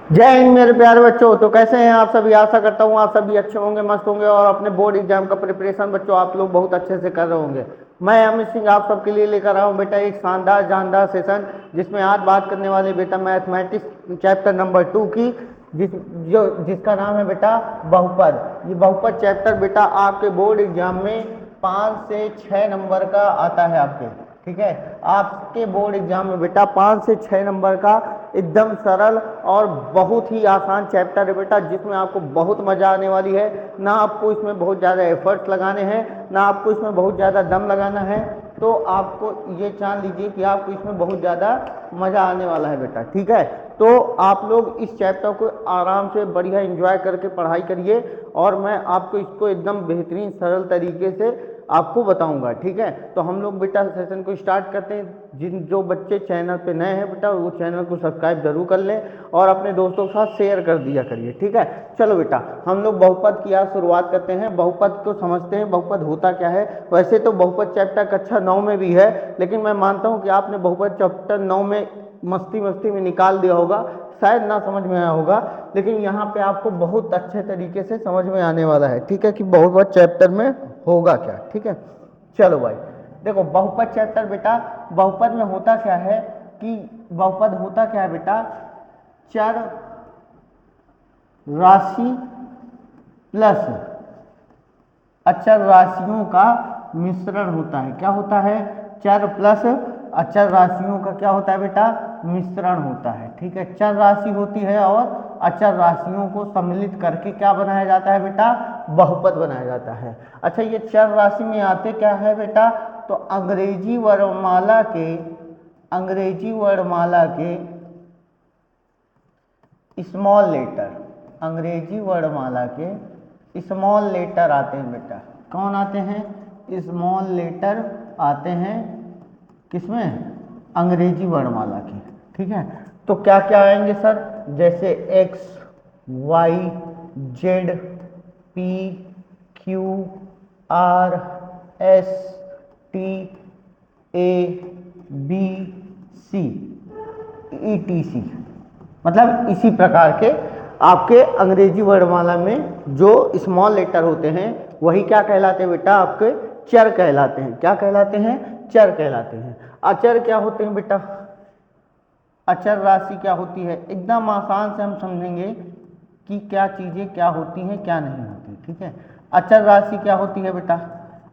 जय हिंद मेरे प्यारे बच्चों। तो कैसे हैं आप सभी? आशा करता हूँ आप सभी अच्छे होंगे, मस्त होंगे और अपने बोर्ड एग्जाम का प्रिपरेशन बच्चों आप लोग बहुत अच्छे से कर रहे होंगे। मैं अमित सिंह आप सबके लिए लेकर आया हूँ बेटा एक शानदार जानदार सेशन, जिसमें आज बात करने वाले बेटा मैथमेटिक्स चैप्टर नंबर 2 की, जिसका नाम है बेटा बहुपद। ये बहुपद चैप्टर बेटा आपके बोर्ड एग्जाम में 5 से 6 नंबर का आता है आपके। ठीक है, आपके बोर्ड एग्जाम में बेटा 5 से 6 नंबर का एकदम सरल और बहुत ही आसान चैप्टर है बेटा, जिसमें आपको बहुत मजा आने वाली है। ना आपको इसमें बहुत ज़्यादा एफर्ट्स लगाने हैं, ना आपको इसमें बहुत ज़्यादा दम लगाना है। तो आपको ये जान लीजिए कि आपको इसमें बहुत ज़्यादा मज़ा आने वाला है बेटा। ठीक है, तो आप लोग इस चैप्टर को आराम से बढ़िया एंजॉय करके पढ़ाई करिए और मैं आपको इसको एकदम बेहतरीन सरल तरीके से आपको बताऊंगा। ठीक है, तो हम लोग बेटा सेशन को स्टार्ट करते हैं। जो बच्चे चैनल पे नए हैं बेटा, वो चैनल को सब्सक्राइब जरूर कर लें और अपने दोस्तों के साथ शेयर कर दिया करिए। ठीक है, चलो बेटा हम लोग बहुपद की आज शुरुआत करते हैं। बहुपद को समझते हैं, बहुपद होता क्या है। वैसे तो बहुपद चैप्टर कक्षा 9 में भी है, लेकिन मैं मानता हूँ कि आपने बहुपद चैप्टर 9 में मस्ती मस्ती में निकाल दिया होगा, शायद ना समझ में आया होगा, लेकिन यहाँ पे आपको बहुत अच्छे तरीके से समझ में आने वाला है। ठीक है, कि बहुपद चैप्टर में होगा क्या। ठीक है, चलो भाई देखो बहुपद चैप्टर बेटा, बहुपद में होता क्या है कि बहुपद होता क्या है बेटा, चर राशि प्लस अचर राशियों का मिश्रण होता है। क्या होता है? चर प्लस अचर राशियों का क्या होता है बेटा? मिश्रण होता है। ठीक है, चर राशि होती है और अचर राशियों को सम्मिलित करके क्या बनाया जाता है बेटा? बहुपद बनाया जाता है। अच्छा, ये चर राशि में आते क्या है बेटा? तो अंग्रेजी वर्णमाला के स्मॉल लेटर, अंग्रेजी वर्णमाला के स्मॉल लेटर आते हैं बेटा। कौन आते हैं? स्मॉल लेटर आते हैं किसमें? अंग्रेजी वर्णमाला के। ठीक है, तो क्या क्या आएंगे सर? जैसे X, Y, Z, P, Q, R, S, T, A, B, C, ETC। मतलब इसी प्रकार के आपके अंग्रेजी वर्णमाला में जो स्मॉल लेटर होते हैं वही क्या कहलाते हैं बेटा? आपके चर कहलाते हैं। क्या कहलाते हैं? चर कहलाते हैं। अचर क्या होते हैं बेटा? अचर राशि क्या होती है? एकदम आसान से हम समझेंगे कि क्या चीज़ें क्या होती हैं क्या नहीं होती। ठीक है, अचर राशि क्या होती है बेटा?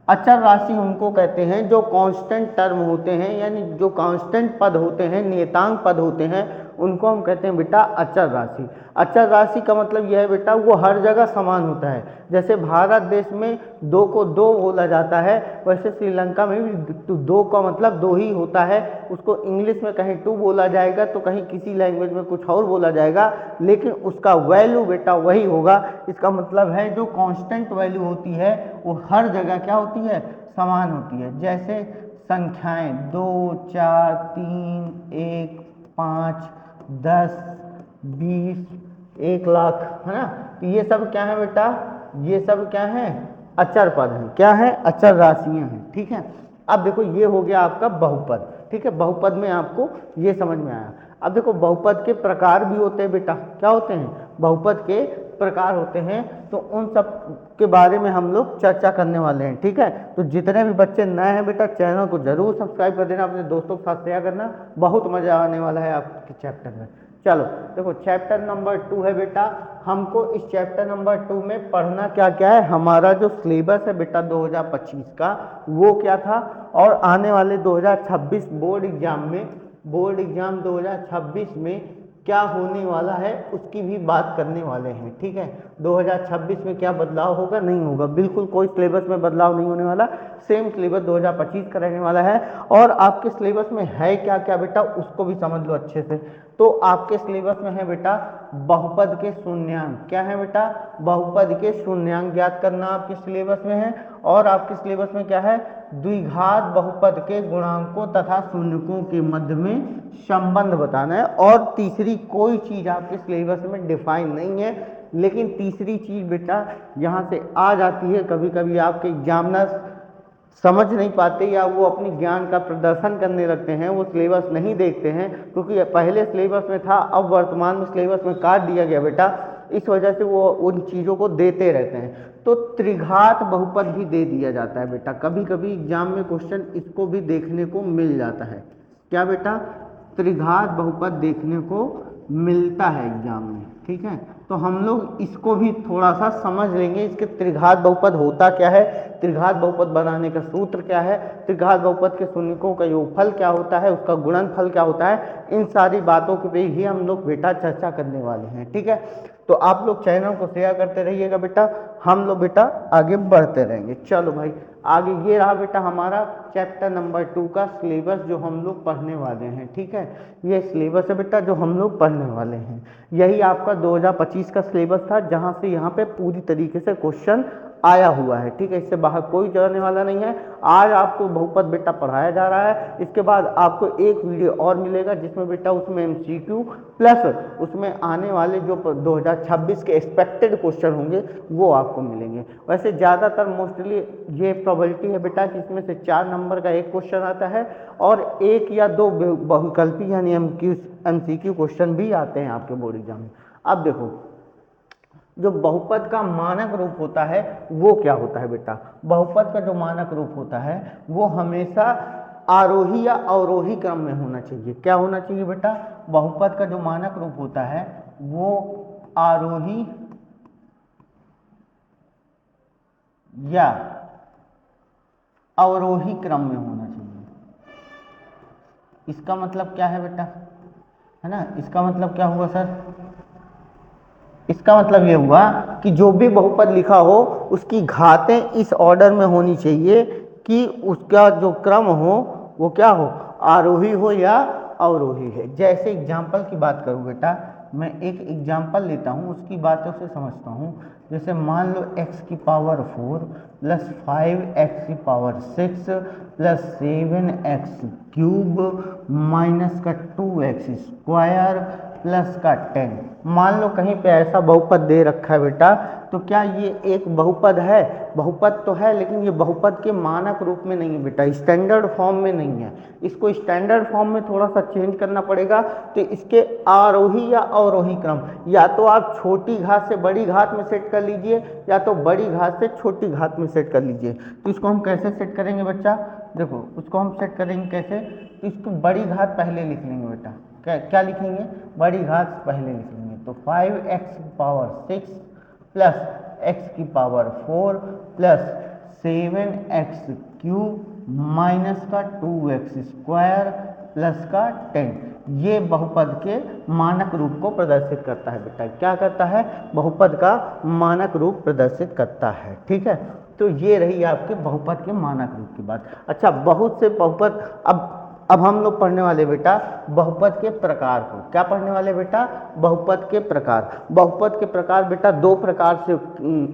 अचर राशि उनको कहते हैं जो कांस्टेंट टर्म होते हैं, यानी जो कांस्टेंट पद होते हैं, नियतांक पद होते हैं, उनको हम कहते हैं बेटा अचर राशि। अचर राशि का मतलब यह है बेटा, वो हर जगह समान होता है। जैसे भारत देश में 2 को 2 बोला जाता है, वैसे श्रीलंका में भी 2 का मतलब 2 ही होता है। उसको इंग्लिश में कहीं 2 बोला जाएगा तो कहीं किसी लैंग्वेज में कुछ और बोला जाएगा, लेकिन उसका वैल्यू बेटा वही होगा। इसका मतलब है जो कांस्टेंट वैल्यू होती है वो हर जगह क्या होती है? समान होती है। जैसे संख्याएं 2, 4, 3, 1, 5, 10, 20, 1 लाख, है ना? तो ये सब क्या है बेटा? ये सब क्या है? अचर पद हैं। क्या है? अचर राशियां हैं। ठीक है, अब देखो ये हो गया आपका बहुपद। ठीक है, बहुपद में आपको ये समझ में आया। अब देखो बहुपद के प्रकार भी होते हैं बेटा। क्या होते हैं? बहुपद के प्रकार होते हैं, तो उन सब के बारे में हम लोग चर्चा करने वाले हैं। ठीक है, तो जितने भी बच्चे नए हैं बेटा चैनल को जरूर सब्सक्राइब कर देना, अपने दोस्तों के साथ शेयर करना, बहुत मजा आने वाला है आपके चैप्टर में। चलो देखो चैप्टर नंबर 2 है बेटा। हमको इस चैप्टर नंबर 2 में पढ़ना क्या क्या है? हमारा जो सिलेबस है बेटा 2025 का वो क्या था, और आने वाले 2026 बोर्ड एग्जाम 2026 में क्या होने वाला है उसकी भी बात करने वाले हैं। ठीक है, 2026 में क्या बदलाव होगा? नहीं होगा, बिल्कुल कोई सिलेबस में बदलाव नहीं होने वाला, सेम सिलेबस 2025 का रहने वाला है। और आपके सिलेबस में है क्या क्या बेटा उसको भी समझ लो अच्छे से। तो आपके सिलेबस में है बेटा बहुपद के शून्यांक। क्या है बेटा? बहुपद के शून्यांक ज्ञात करना आपके सिलेबस में है। और आपके सिलेबस में क्या है? द्विघात बहुपद के गुणांकों तथा शून्यकों के मध्य में संबंध बताना है। और तीसरी कोई चीज आपके सिलेबस में डिफाइन नहीं है, लेकिन तीसरी चीज बेटा यहाँ से आ जाती है कभी कभी आपके एग्जामिनर समझ नहीं पाते या वो अपनी ज्ञान का प्रदर्शन करने लगते हैं, वो सिलेबस नहीं देखते हैं, क्योंकि पहले सिलेबस में था, अब वर्तमान में सिलेबस में काट दिया गया बेटा, इस वजह से वो उन चीज़ों को देते रहते हैं। तो त्रिघात बहुपद भी दे दिया जाता है बेटा, कभी कभी एग्जाम में क्वेश्चन इसको भी देखने को मिल जाता है। क्या बेटा? त्रिघात बहुपद देखने को मिलता है एग्जाम में, ठीक है। तो हम लोग इसको भी थोड़ा सा समझ लेंगे, इसके त्रिघात बहुपद होता क्या है, त्रिघात बहुपद बनाने का सूत्र क्या है, त्रिघात बहुपद के शून्यकों का योगफल क्या होता है, उसका गुणनफल क्या होता है, इन सारी बातों के पे ही हम लोग बेटा चर्चा करने वाले हैं, ठीक है। तो आप लोग चैनल को शेयर करते रहिएगा बेटा, हम लोग बेटा आगे बढ़ते रहेंगे। चलो भाई आगे ये रहा बेटा हमारा चैप्टर नंबर 2 का सिलेबस जो हम लोग पढ़ने वाले हैं, ठीक है। ये सिलेबस है बेटा जो हम लोग पढ़ने वाले हैं, यही आपका 2025 का सिलेबस था, जहाँ से यहाँ पे पूरी तरीके से क्वेश्चन आया हुआ है, ठीक है। इससे बाहर कोई जाने वाला नहीं है। आज आपको बहुपद बेटा पढ़ाया जा रहा है, इसके बाद आपको एक वीडियो और मिलेगा जिसमें बेटा उसमें एमसीक्यू प्लस उसमें आने वाले जो 2026 के एक्सपेक्टेड क्वेश्चन होंगे वो आपको मिलेंगे। वैसे ज़्यादातर मोस्टली ये प्रोबेबिलिटी है बेटा कि इसमें से 4 नंबर का एक क्वेश्चन आता है और 1 या 2 बहुविकल्पी यानी एमसीक्यू क्वेश्चन भी आते हैं आपके बोर्ड एग्जाम में। अब देखो जो बहुपद का मानक रूप होता है वो क्या होता है बेटा, बहुपद का जो मानक रूप होता है वो हमेशा आरोही या अवरोही क्रम में होना चाहिए। क्या होना चाहिए बेटा? बहुपद का जो मानक रूप होता है वो आरोही या अवरोही क्रम में होना चाहिए। इसका मतलब क्या है बेटा, है ना, इसका मतलब क्या हुआ सर? इसका मतलब ये हुआ कि जो भी बहुपद लिखा हो उसकी घातें इस ऑर्डर में होनी चाहिए कि उसका जो क्रम हो वो क्या हो, आरोही हो या अवरोही है। जैसे एग्जाम्पल की बात करूँ बेटा, मैं एक एग्जाम्पल लेता हूँ, उसकी बातों से समझता हूँ। जैसे मान लो x की पावर 4 प्लस 5x की power 6 plus 7x cube minus का 2x स्क्वायर प्लस का 10। मान लो कहीं पे ऐसा बहुपद दे रखा है बेटा, तो क्या ये एक बहुपद है? बहुपद तो है, लेकिन ये बहुपद के मानक रूप में नहीं है बेटा, स्टैंडर्ड फॉर्म में नहीं है। इसको स्टैंडर्ड फॉर्म में थोड़ा सा चेंज करना पड़ेगा। तो इसके आरोही या अवरोही क्रम, या तो आप छोटी घात से बड़ी घात में सेट कर लीजिए या तो बड़ी घात से छोटी घात में सेट कर लीजिए। तो इसको हम कैसे सेट करेंगे बच्चा? देखो उसको हम सेट करेंगे कैसे, तो इसको बड़ी घात पहले लिख लेंगे बेटा। क्या लिखेंगे? बड़ी घात पहले लिख लेंगे। तो 5x की पावर 6 प्लस x की power 4 plus 7x cube minus का 2x स्क्वायर प्लस का 10, ये बहुपद के मानक रूप को प्रदर्शित करता है बेटा। क्या करता है? बहुपद का मानक रूप प्रदर्शित करता है, ठीक है। तो ये रही आपके बहुपद के मानक रूप की बात। अच्छा, बहुत से बहुपद, अब हम लोग पढ़ने वाले बेटा बहुपद के प्रकार को। क्या पढ़ने वाले बेटा? बहुपद के प्रकार। बहुपद के प्रकार बेटा 2 प्रकार से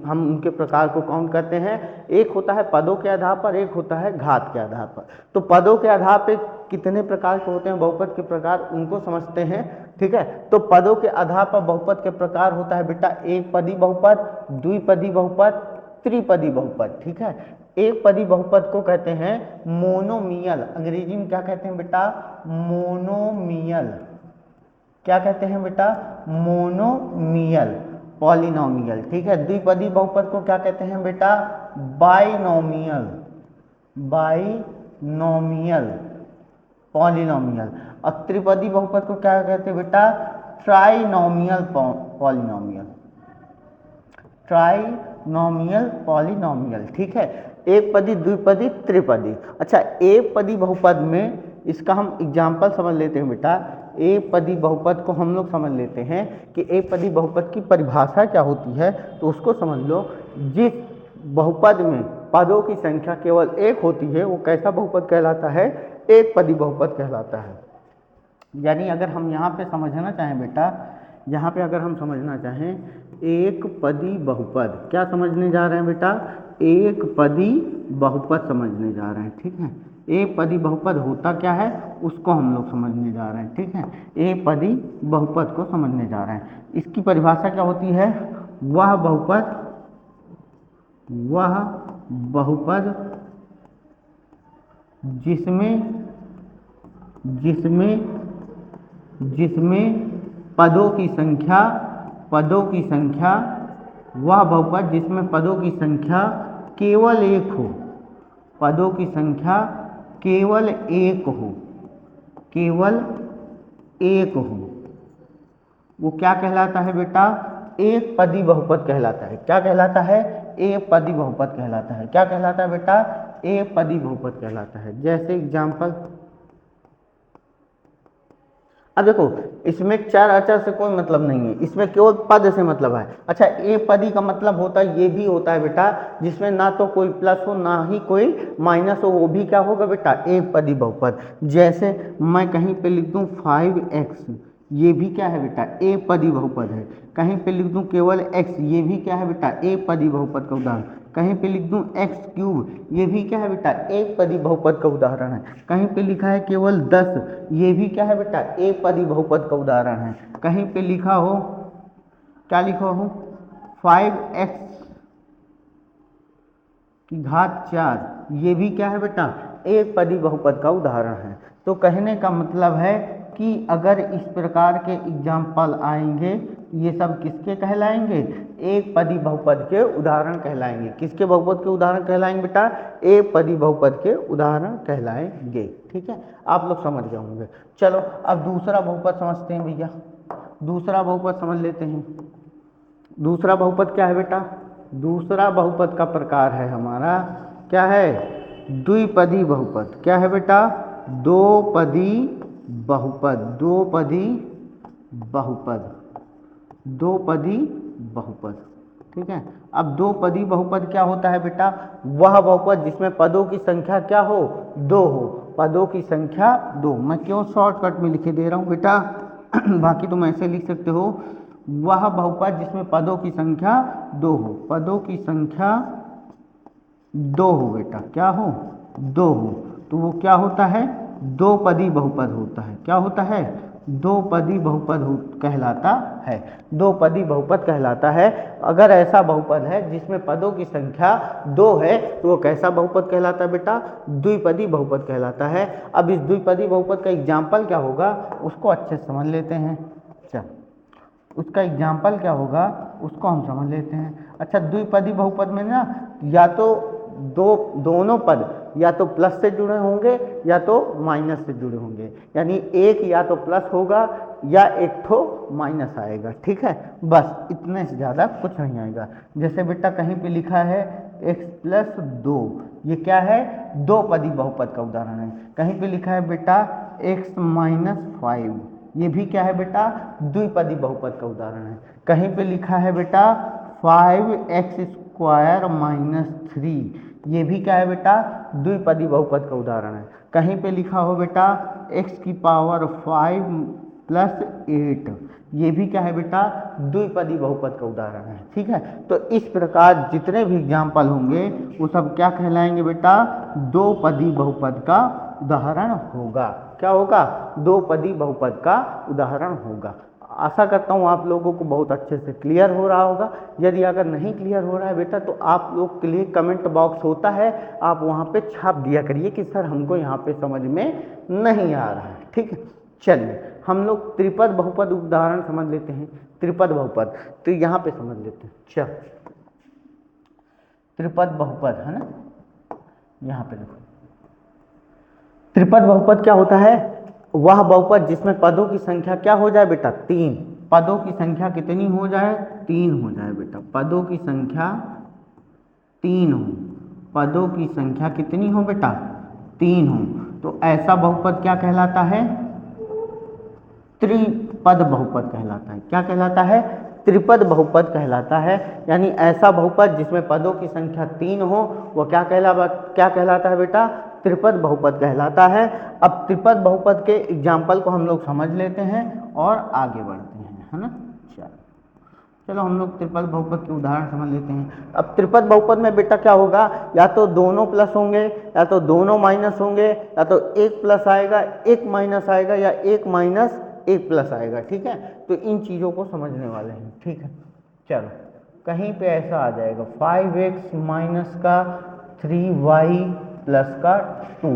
हम उनके प्रकार को काउंट करते हैं। एक होता है पदों के आधार पर, एक होता है घात के आधार पर। तो पदों के आधार पर कितने प्रकार के होते हैं बहुपद के प्रकार, उनको समझते हैं, ठीक है। तो पदों के आधार पर बहुपद के प्रकार होता है बेटा एक पदी बहुपद, द्विपदी बहुपद, त्रिपदी बहुपद, ठीक है। एक पदी बहुपद को कहते हैं मोनोमियल, अंग्रेजी में क्या कहते हैं बेटा? मोनोमियल। क्या कहते हैं बेटा? मोनोमियल, पॉलिनोमियल, ठीक है। द्विपदी बहुपद को क्या कहते हैं बेटा? Binomial, binomial, polynomial. और त्रिपदी बहुपद को क्या कहते हैं बेटा? ट्राइनोमियल पॉलिनोमियल, ट्राइनोमियल पॉलिनोमियल, ठीक है। एक पदी, द्विपदी, त्रिपदी। अच्छा, एक पदी बहुपद में इसका हम एग्जाम्पल समझ लेते हैं बेटा। एक पदी बहुपद को हम लोग समझ लेते हैं कि एक पदी बहुपद की परिभाषा क्या होती है, तो उसको समझ लो। जिस बहुपद में पदों की संख्या केवल एक होती है वो कैसा बहुपद कहलाता है? एक पदी बहुपद कहलाता है। यानी अगर हम यहाँ पे समझना चाहें बेटा, यहाँ पे अगर हम समझना चाहें एक पदी बहुपद, क्या समझने जा रहे हैं बेटा? एक पदी बहुपद समझने जा रहे हैं, ठीक है। एक पदी बहुपद होता क्या है उसको हम लोग समझने जा रहे हैं, ठीक है। एक पदी बहुपद को समझने जा रहे हैं। इसकी परिभाषा क्या होती है? वह बहुपद जिसमें जिसमें जिसमें पदों की संख्या वह बहुपद जिसमें पदों की संख्या केवल एक हो, पदों की संख्या केवल एक हो, वो क्या कहलाता है बेटा? एक पदी बहुपद कहलाता है। क्या कहलाता है? एक पदी बहुपद कहलाता है। क्या कहलाता है बेटा? एक पदी बहुपद कहलाता है। जैसे एग्जाम्पल, अब देखो इसमें चर अचर से कोई मतलब नहीं है, इसमें केवल पद से मतलब है। अच्छा, एक पदी का मतलब होता है, ये भी होता है बेटा, जिसमें ना तो कोई प्लस हो ना ही कोई माइनस हो, वो भी क्या होगा बेटा? एक पदी बहुपद। जैसे मैं कहीं पे लिख दूं 5x, ये भी क्या है बेटा? एक पदी बहुपद है। कहीं पे लिख दूं केवल x, ये भी क्या है बेटा? एक पदी बहुपद का उदाहरण। कहीं पे लिख दूं x3, ये भी क्या है बेटा? एक पदी बहुपद का उदाहरण है। कहीं पे लिखा है केवल 10, ये भी क्या है बेटा? एक पदी बहुपद का उदाहरण है। कहीं पे लिखा हो, क्या लिखा हो? 5x की घात 4, ये भी क्या है बेटा? एक पदी बहुपद का उदाहरण है। तो कहने का मतलब है कि अगर इस प्रकार के एग्जाम्पल आएंगे, ये सब किसके कहलाएंगे? एक पदी बहुपद के उदाहरण कहलाएंगे। किसके बहुपद के उदाहरण कहलाएंगे बेटा? एक पदी बहुपद के उदाहरण कहलाएंगे। ठीक है, आप लोग समझ गए होंगे। चलो अब दूसरा बहुपद समझते हैं भैया। दूसरा बहुपद समझ लेते हैं। दूसरा बहुपद क्या है बेटा? दूसरा बहुपद का प्रकार है हमारा, क्या है? द्विपदी बहुपद। क्या है बेटा? दो पदी बहुपद। दो पदी बहुपद। ठीक है, अब दो पदी बहुपद क्या होता है बेटा? वह बहुपद जिसमें पदों की संख्या क्या हो? दो हो। पदों की संख्या दो। मैं क्यों शॉर्टकट में लिखे दे रहा हूँ बेटा, बाकी तुम ऐसे लिख सकते हो, वह बहुपद जिसमें पदों की संख्या दो हो। पदों की संख्या दो हो बेटा, क्या हो? दो हो। तो वो क्या होता है? दो पदी बहुपद होता है। क्या होता है? दो पदी बहुपद कहलाता है। दो पदी बहुपद कहलाता है। अगर ऐसा बहुपद है जिसमें पदों की संख्या दो है, तो वो कैसा बहुपद कहलाता है बेटा? द्विपदी बहुपद कहलाता है। अब इस द्विपदी बहुपद का एग्जाम्पल क्या होगा, उसको अच्छे से समझ लेते हैं। चल, उसका एग्जाम्पल क्या होगा उसको हम समझ लेते हैं। अच्छा, द्विपदी बहुपद में ना, या तो दोनों पद या तो प्लस से जुड़े होंगे या तो माइनस से जुड़े होंगे, यानी एक या तो प्लस होगा या एक ठो माइनस आएगा। ठीक है, बस इतने से ज़्यादा कुछ नहीं आएगा। जैसे बेटा कहीं पे लिखा है x+2, ये क्या है? दो पदी बहुपद का उदाहरण है। कहीं पे लिखा है बेटा x-5, ये भी क्या है बेटा? द्विपदी बहुपद का उदाहरण है। कहीं पे लिखा है बेटा 5x² - 3, ये भी क्या है बेटा? द्विपदी बहुपद का उदाहरण है। कहीं पे लिखा हो बेटा x⁵ + 8, ये भी क्या है बेटा? द्विपदी बहुपद का उदाहरण है। ठीक है, तो इस प्रकार जितने भी एग्जाम्पल होंगे वो सब क्या कहलाएंगे बेटा? दो पदी बहुपद का उदाहरण होगा। क्या होगा? दो पदी बहुपद का उदाहरण होगा। आशा करता हूँ आप लोगों को बहुत अच्छे से क्लियर हो रहा होगा। यदि अगर नहीं क्लियर हो रहा है बेटा, तो आप लोग के लिए कमेंट बॉक्स होता है, आप वहाँ पे छाप दिया करिए कि सर हमको यहाँ पे समझ में नहीं आ रहा है। ठीक है, चलिए हम लोग त्रिपद बहुपद उदाहरण समझ लेते हैं। त्रिपद बहुपद तो यहाँ पे समझ लेते हैं। चल, त्रिपद बहुपद है ना, यहाँ पे देखो, त्रिपद बहुपद क्या होता है? वह बहुपद जिसमें पदों की संख्या क्या हो जाए बेटा? तीन। पदों की संख्या कितनी हो जाए? तीन हो जाए बेटा। पदों की संख्या तीन हो। पदों की संख्या कितनी हो बेटा? तीन हो। तो ऐसा बहुपद क्या कहलाता है? त्रिपद बहुपद कहलाता है। क्या कहलाता है? त्रिपद बहुपद कहलाता है। यानी ऐसा बहुपद जिसमें पदों की संख्या तीन हो, वो क्या कहलाता है बेटा? त्रिपद बहुपद कहलाता है। अब त्रिपद बहुपद के एग्जाम्पल को हम लोग समझ लेते हैं और आगे बढ़ते हैं, है ना। चलो हम लोग त्रिपद बहुपद के उदाहरण समझ लेते हैं। अब त्रिपद बहुपद में बेटा क्या होगा? या तो दोनों प्लस होंगे या तो दोनों माइनस होंगे, या तो एक प्लस आएगा एक माइनस आएगा या एक माइनस एक प्लस आएगा। ठीक है, तो इन चीज़ों को समझने वाले हैं। ठीक है, चलो कहीं पे ऐसा आ जाएगा 5x - 3y + 2,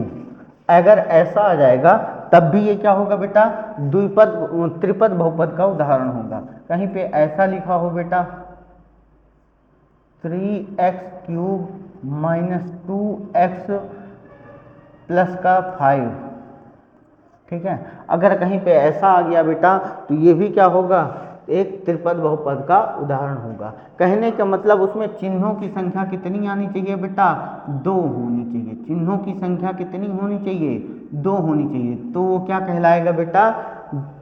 अगर ऐसा आ जाएगा तब भी ये क्या होगा बेटा, द्विपद त्रिपद बहुपद का उदाहरण होगा। कहीं पे ऐसा लिखा हो बेटा 3x³ माइनस 2x प्लस का 5, ठीक है। अगर कहीं पे ऐसा आ गया बेटा तो ये भी क्या होगा, एक त्रिपद बहुपद का उदाहरण होगा। कहने का मतलब उसमें चिन्हों की संख्या कितनी आनी चाहिए बेटा, 2 होनी चाहिए। चिन्हों की संख्या कितनी होनी चाहिए, 2 होनी चाहिए। तो वो क्या कहलाएगा बेटा,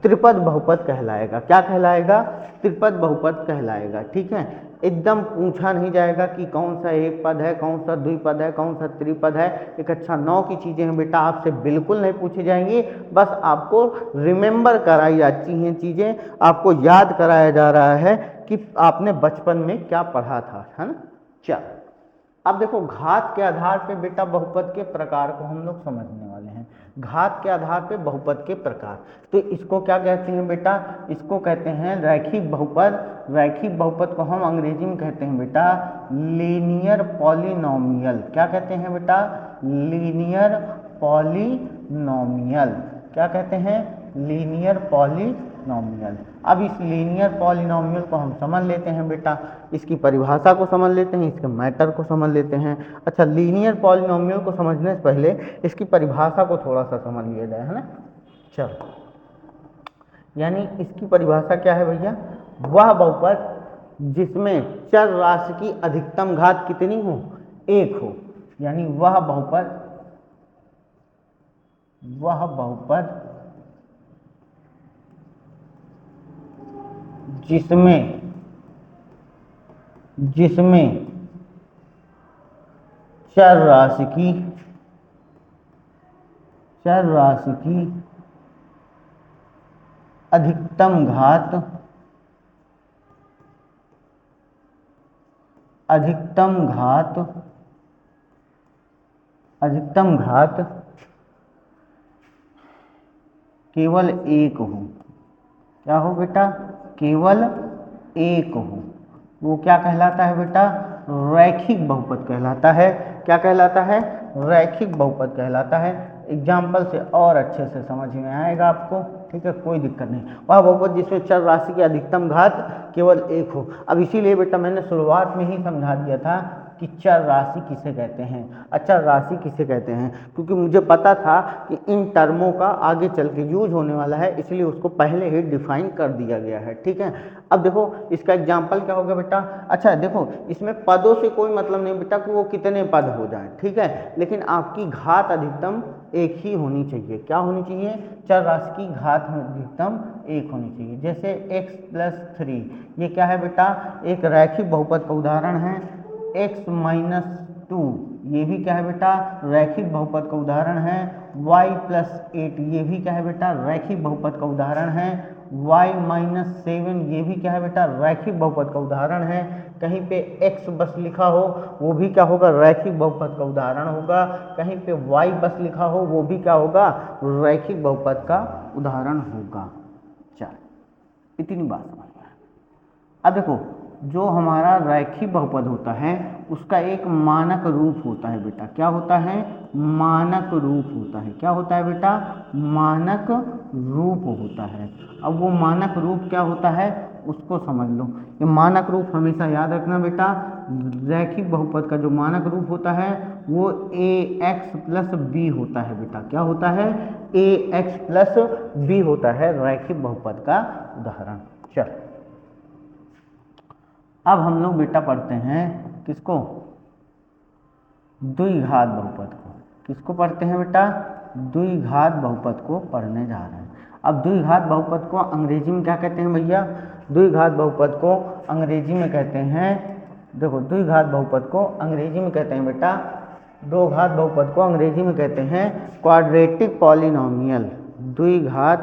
त्रिपद बहुपद कहलाएगा। क्या कहलाएगा, त्रिपद बहुपद कहलाएगा, ठीक है। एकदम पूछा नहीं जाएगा कि कौन सा एक पद है, कौन सा द्विपद है, कौन सा त्रिपद है। एक अच्छा 9 की चीज़ें हैं बेटा, आपसे बिल्कुल नहीं पूछी जाएंगी। बस आपको रिमेंबर कराई जाती हैं चीज़ें, आपको याद कराया जा रहा है कि आपने बचपन में क्या पढ़ा था, है ना। चलो अब देखो, घात के आधार पे बेटा बहुपद के प्रकार को हम लोग समझने वाले हैं। घात के आधार पे बहुपद के प्रकार, तो इसको क्या कहते हैं बेटा, इसको कहते हैं रैखिक बहुपद। रैखिक बहुपद को हम अंग्रेजी में कहते हैं बेटा लीनियर पॉलिनोमियल। क्या कहते हैं बेटा, लीनियर पॉलिनोमियल। क्या कहते हैं, लीनियर पॉलिनोमियल। अब इस लीनियर पॉलिनोमियल को हम समझ लेते हैं बेटा, इसकी परिभाषा को समझ लेते हैं, इसके मैटर को समझ लेते हैं। अच्छा, लीनियर पॉलिनोमियल को समझने से पहले इसकी परिभाषा को थोड़ा सा समझ लिया जाए, है ना। चलो, यानी इसकी परिभाषा क्या है भैया, वह बहुपद जिसमें चर राशि की अधिकतम घात कितनी हो, 1 हो। यानी वह बहुपद जिसमें चर राशि की अधिकतम घात केवल 1 हो। क्या हो बेटा, केवल 1 हो। वो क्या कहलाता है बेटा, रैखिक बहुपद कहलाता है। क्या कहलाता है, रैखिक बहुपद कहलाता है। एग्जाम्पल से और अच्छे से समझ में आएगा आपको, ठीक है, कोई दिक्कत नहीं। वह बहुपद जिसमें चर राशि की अधिकतम घात केवल 1 हो। अब इसीलिए बेटा मैंने शुरुआत में ही समझा दिया था कि चर राशि किसे कहते हैं, अचर राशि किसे कहते हैं, क्योंकि मुझे पता था कि इन टर्मों का आगे चल के यूज होने वाला है, इसलिए उसको पहले ही डिफाइन कर दिया गया है, ठीक है। अब देखो इसका एग्जाम्पल क्या होगा बेटा। अच्छा देखो, इसमें पदों से कोई मतलब नहीं बेटा कि वो कितने पद हो जाएं, ठीक है, लेकिन आपकी घात अधिकतम 1 ही होनी चाहिए। क्या होनी चाहिए, चर राशि की घात अधिकतम 1 होनी चाहिए। जैसे x+3, ये क्या है बेटा, एक रैखिक बहुपद का उदाहरण है। x-2, ये भी क्या है बेटा, रैखिक बहुपद का उदाहरण है। y+8, ये भी क्या है बेटा, रैखिक बहुपद का उदाहरण है। y-7, ये भी क्या है बेटा, रैखिक बहुपद का उदाहरण है। कहीं पे x बस लिखा हो वो भी क्या होगा, रैखिक बहुपद का उदाहरण होगा। कहीं पे y बस लिखा हो वो भी क्या होगा, रैखिक बहुपद का उदाहरण होगा। चल, इतनी बात समझ में। अब देखो, जो हमारा रैखिक बहुपद होता है उसका एक मानक रूप होता है बेटा। क्या होता है, मानक रूप होता है। क्या होता है बेटा, मानक रूप होता है। अब वो मानक रूप क्या होता है उसको समझ लो। ये मानक रूप हमेशा याद रखना बेटा, रैखिक बहुपद का जो मानक रूप होता है वो ax+b होता है बेटा। क्या होता है, ax+b होता है रैखिक बहुपद का उदाहरण। चल, अब हम लोग बेटा पढ़ते हैं किसको, द्विघात बहुपद को। किसको पढ़ते हैं बेटा, द्विघात बहुपद को पढ़ने जा रहे हैं। अब द्विघात बहुपद को अंग्रेजी में क्या कहते हैं भैया, द्विघात बहुपद को अंग्रेजी में कहते हैं, देखो द्विघात बहुपद को अंग्रेजी में कहते हैं बेटा, दो घात बहुपद को अंग्रेजी में कहते हैं क्वाड्रेटिक पॉलिनोमियल। द्विघात,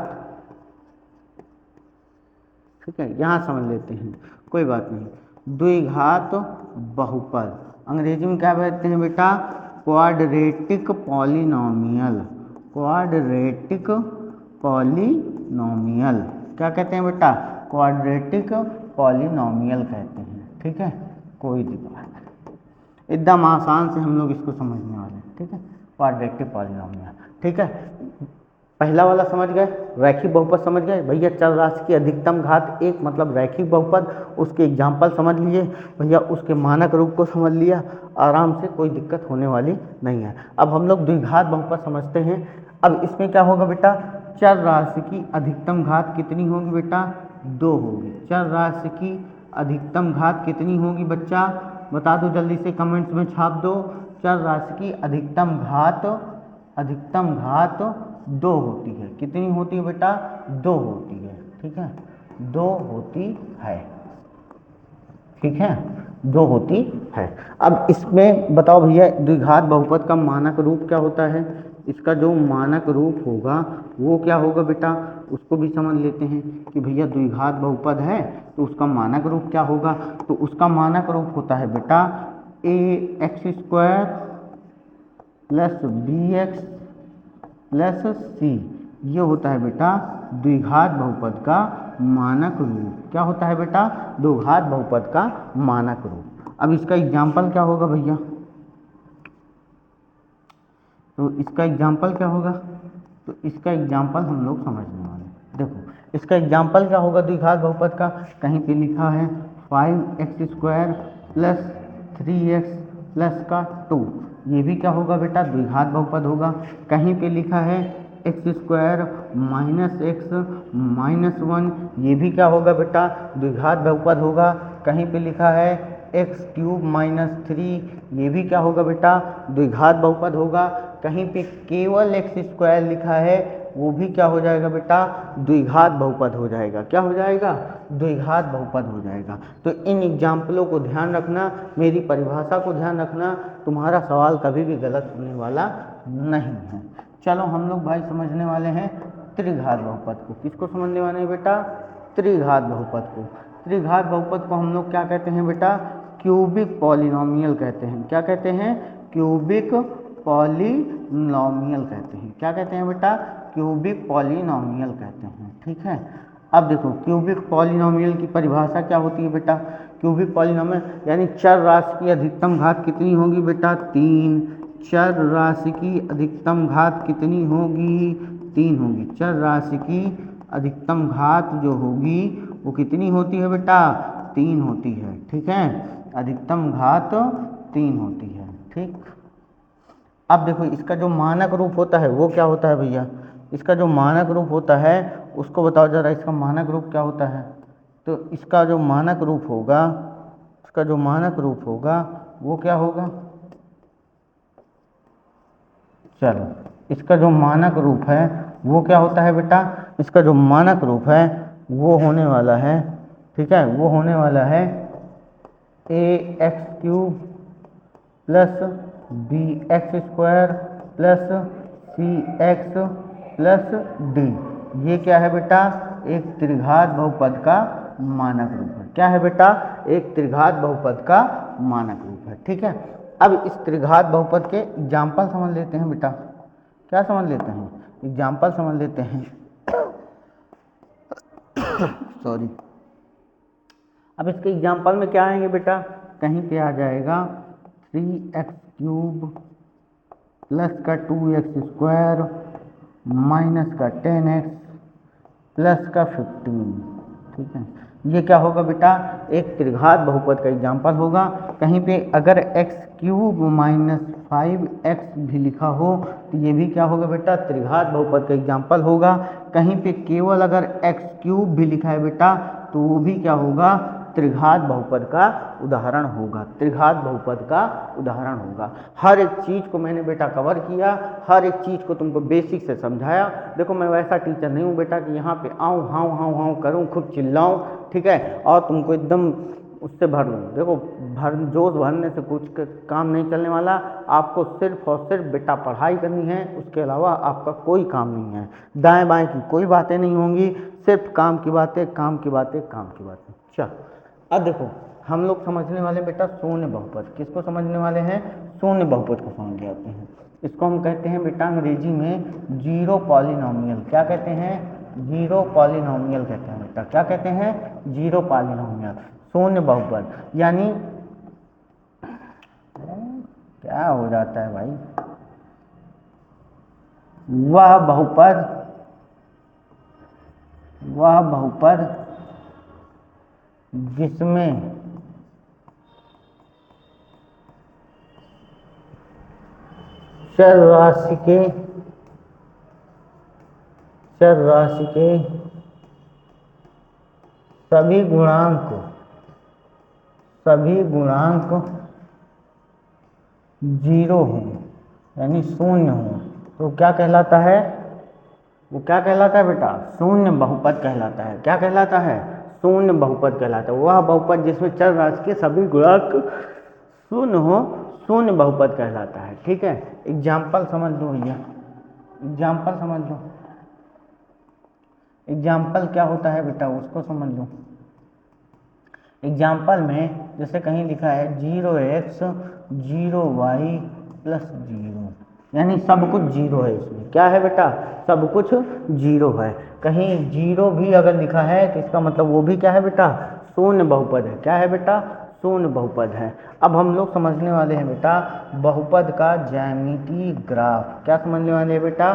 ठीक है, यहाँ समझ लेते हैं, कोई बात नहीं। द्विघात बहुपद अंग्रेजी में क्या कहते हैं बेटा, क्वाड्रेटिक पॉलिनोमियल। क्वाड्रेटिक पॉलिनोमियल क्या कहते हैं बेटा, क्वाड्रेटिक पॉलिनोमियल कहते हैं, ठीक है, कोई दिक्कत नहीं, एकदम आसान से हम लोग इसको समझने वाले हैं, ठीक है। क्वाड्रेटिक पॉलिनोमियल ठीक है, पहला वाला समझ गए, रैखिक बहुपद समझ गए भैया। चर राशि की अधिकतम घात एक मतलब रैखिक बहुपद, उसके एग्जाम्पल समझ लिए भैया, उसके मानक रूप को समझ लिया, आराम से, कोई दिक्कत होने वाली नहीं है। अब हम लोग द्विघात बहुपद समझते हैं। अब इसमें क्या होगा बेटा, चर राशि की अधिकतम घात कितनी होगी बेटा, 2 होगी। चर राशि की अधिकतम घात कितनी होगी बच्चा, बता दो जल्दी से, कमेंट्स में छाप दो। चर राशि की अधिकतम घात 2 होती है। कितनी होती है बेटा, 2 होती है। ठीक है, 2 होती है। ठीक है, 2 होती है। अब इसमें बताओ भैया, द्विघात बहुपद का मानक रूप क्या होता है। इसका जो मानक रूप होगा वो क्या होगा बेटा, उसको भी समझ लेते हैं कि भैया द्विघात बहुपद है तो उसका मानक रूप क्या होगा। तो उसका मानक रूप होता है बेटा ax² plus bx plus c। ये होता है बेटा द्विघात बहुपद का मानक रूप। क्या होता है बेटा, द्विघात बहुपद का मानक रूप। अब इसका एग्जाम्पल क्या होगा भैया, तो इसका एग्जाम्पल क्या होगा, तो इसका एग्जाम्पल हम लोग समझने वाले हैं। देखो इसका एग्जाम्पल क्या होगा द्विघात बहुपद का, कहीं पे लिखा है 5x² प्लस 3x प्लस का 2, ये भी क्या होगा बेटा, द्विघात बहुपद होगा। कहीं पे लिखा है x² माइनस x माइनस 1, ये भी क्या होगा बेटा, द्विघात बहुपद होगा। कहीं पे लिखा है x³ माइनस 3, ये भी क्या होगा बेटा, द्विघात बहुपद होगा। कहीं पे केवल x² लिखा है, वो भी क्या हो जाएगा बेटा, द्विघात बहुपद हो जाएगा। क्या हो जाएगा, द्विघात बहुपद हो जाएगा। तो इन एग्जाम्पलों को ध्यान रखना, मेरी परिभाषा को ध्यान रखना, तुम्हारा सवाल कभी भी गलत होने वाला नहीं है। चलो हम लोग भाई समझने वाले हैं त्रिघात बहुपद को। किसको समझने वाले हैं बेटा, त्रिघात बहुपद को। त्रिघात बहुपद को हम लोग क्या कहते हैं बेटा, क्यूबिक पॉलिनोमियल कहते हैं। क्या कहते हैं, क्यूबिक पॉलिनोमियल कहते हैं। क्या कहते हैं बेटा, क्यूबिक पॉलिनोमियल कहते हैं। ठीक है, अब देखो क्यूबिक पॉलिनोमियल की परिभाषा क्या होती है बेटा, क्यूबिक पॉलिनोमियल यानी चर राशि की अधिकतम घात कितनी होगी बेटा, 3। चर राशि की अधिकतम घात कितनी होगी, 3 होगी। चर राशि की अधिकतम घात जो होगी वो कितनी होती है बेटा, 3 होती है। ठीक है, अधिकतम घात 3 होती है। ठीक, अब देखो इसका जो मानक रूप होता है वो क्या होता है भैया, इसका जो मानक रूप होता है उसको बताओ जरा, इसका मानक रूप क्या होता है। तो इसका जो मानक रूप होगा, इसका जो मानक रूप होगा वो क्या होगा, चलो इसका जो मानक रूप है वो क्या होता है बेटा, इसका जो मानक रूप है वो होने वाला है, ठीक है, वो होने वाला है ax³ plus bx² plus cx plus d। ये क्या है बेटा, एक त्रिघात बहुपद का मानक रूप है। क्या है बेटा, एक त्रिघात बहुपद का मानक रूप है। ठीक है, अब इस त्रिघात बहुपद के एग्जाम्पल समझ लेते हैं बेटा। क्या समझ लेते हैं, एग्जाम्पल समझ लेते हैं। सॉरी, अब इसके एग्जाम्पल में क्या आएंगे बेटा, कहीं पे आ जाएगा 3x³ प्लस का 2x² माइनस का 10x प्लस का 15। ठीक है, ये क्या होगा बेटा, एक त्रिघात बहुपद का एग्जाम्पल होगा। कहीं पे अगर x³ माइनस 5x भी लिखा हो तो ये भी क्या होगा बेटा, त्रिघात बहुपद का एग्जाम्पल होगा। कहीं पे केवल अगर x³ भी लिखा है बेटा तो वो भी क्या होगा, त्रिघात बहुपद का उदाहरण होगा। त्रिघात बहुपद का उदाहरण होगा। हर एक चीज़ को मैंने बेटा कवर किया, हर एक चीज़ को तुमको बेसिक से समझाया। देखो मैं वैसा टीचर नहीं हूँ बेटा कि यहाँ पे आऊँ हाउ हाउ हाउ करूँ, खूब चिल्लाऊँ, ठीक है, और तुमको एकदम उससे भर लूँ। देखो जोश भरने से कुछ काम नहीं चलने वाला। आपको सिर्फ और सिर्फ बेटा पढ़ाई करनी है, उसके अलावा आपका कोई काम नहीं है। दाएँ बाएँ की कोई बातें नहीं होंगी, सिर्फ काम की बातें, काम की बातें, काम की बातें। चल अब देखो हम लोग समझने वाले बेटा शून्य बहुपद। किसको समझने वाले हैं, शून्य बहुपद को समझ जाते हैं। इसको हम कहते हैं बेटा अंग्रेजी में जीरो पॉलिनोमियल। क्या कहते हैं, जीरो पॉलिनोमियल कहते हैं बेटा। क्या कहते हैं, जीरो पॉलिनोमियल, शून्य बहुपद। यानी क्या हो जाता है भाई, वह बहुपद जिसमें चर राशि के सभी गुणांक जीरो हों, यानी शून्य हों, तो क्या कहलाता है? वो क्या कहलाता है बेटा? शून्य बहुपद कहलाता है। क्या कहलाता है? शून्य बहुपद कहलाता है। वह बहुपद जिसमें चर राशि के सभी गुणांक शून्य हो, शून्य बहुपद कहलाता है। ठीक है, एग्जाम्पल समझ लो भैया, एग्जाम्पल समझ लो। एग्जाम्पल क्या होता है बेटा, उसको समझ लो। एग्जाम्पल में जैसे कहीं लिखा है 0x 0y प्लस 0, यानी सब कुछ जीरो है। इसमें क्या है बेटा? सब कुछ जीरो है। कहीं जीरो भी अगर लिखा है तो इसका मतलब वो भी क्या है बेटा? शून्य बहुपद है। क्या है बेटा? शून्य बहुपद है। अब हम लोग समझने वाले हैं बेटा बहुपद का ज्यामितीय ग्राफ। क्या समझने वाले हैं बेटा?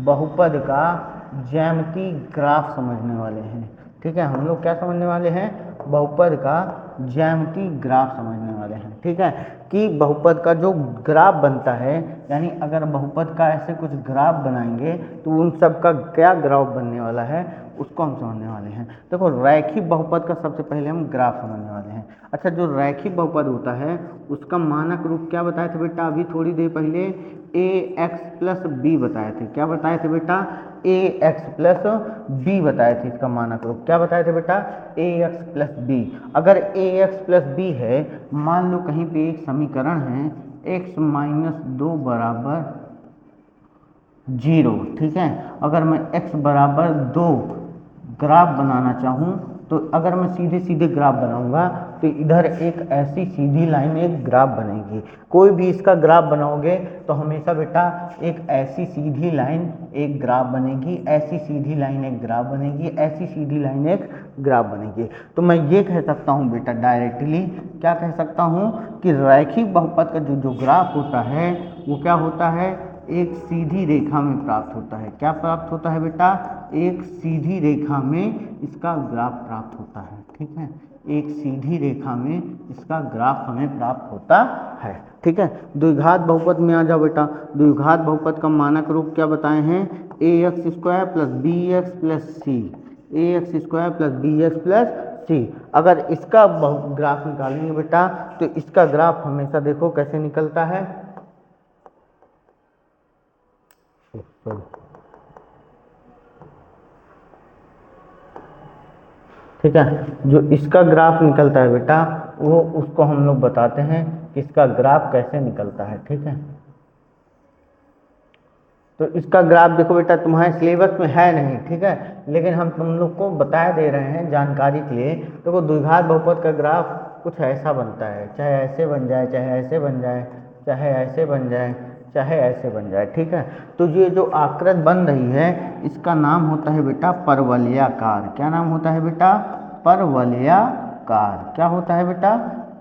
बहुपद का ज्यामितीय ग्राफ समझने वाले हैं। ठीक है, हम लोग क्या समझने वाले हैं? बहुपद का ज्यामितीय ग्राफ समझने वाले हैं। ठीक है, कि बहुपद का जो ग्राफ बनता है, यानी अगर बहुपद का ऐसे कुछ ग्राफ बनाएंगे तो उन सब का क्या ग्राफ बनने वाला है उसको हम समझने वाले हैं। देखो, रैखिक बहुपद का सबसे पहले हम ग्राफ समझने वाले हैं। अच्छा, जो रैखिक बहुपद होता है उसका मानक रूप क्या बताए थे बेटा? अभी थोड़ी देर पहले ax प्लस बी बताए थे। क्या बताए थे बेटा? ax प्लस बी बताए थे। इसका मानक रूप क्या बताए थे बेटा? ax plus B. अगर ax प्लस बी है, मान लो कहीं पे एक समीकरण है x माइनस 2 बराबर 0। ठीक है, अगर मैं x बराबर 2 ग्राफ बनाना चाहूँ तो अगर मैं सीधे सीधे ग्राफ बनाऊंगा तो इधर एक ऐसी सीधी लाइन एक ग्राफ बनेगी। कोई भी इसका ग्राफ बनाओगे तो हमेशा बेटा एक ऐसी सीधी लाइन एक ग्राफ बनेगी, ऐसी सीधी लाइन एक ग्राफ बनेगी, ऐसी सीधी लाइन एक ग्राफ बनेगी। तो मैं ये कह सकता हूँ बेटा डायरेक्टली, क्या कह सकता हूँ कि रैखिक बहुपद का जो ग्राफ होता है वो क्या होता है? एक सीधी रेखा में प्राप्त होता है। क्या प्राप्त होता है बेटा? एक सीधी रेखा में इसका ग्राफ प्राप्त होता है। ठीक है, एक सीधी रेखा में इसका ग्राफ हमें प्राप्त होता है। ठीक है, द्विघात बहुपद में आ जाओ बेटा। द्विघात बहुपद का मानक रूप क्या बताए हैं? ax square plus B X plus C, ax square plus B X plus C. अगर इसका ग्राफ निकालेंगे बेटा तो इसका ग्राफ हमेशा देखो कैसे निकलता है। ठीक है, जो इसका ग्राफ निकलता है बेटा वो उसको हम लोग बताते हैं कि इसका ग्राफ कैसे निकलता है। ठीक है, तो इसका ग्राफ देखो बेटा, तुम्हारे सिलेबस में है नहीं। ठीक है, लेकिन हम तुम लोग को बता दे रहे हैं जानकारी के लिए। देखो, द्विघात बहुपद का ग्राफ कुछ ऐसा बनता है, चाहे ऐसे बन जाए, चाहे ऐसे बन जाए, चाहे ऐसे बन जाए, चाहे ऐसे बन जाए। ठीक है, तो ये जो आकृति बन रही है इसका नाम होता है बेटा परवलयाकार। क्या नाम होता है बेटा? परवलयाकार। क्या होता है बेटा?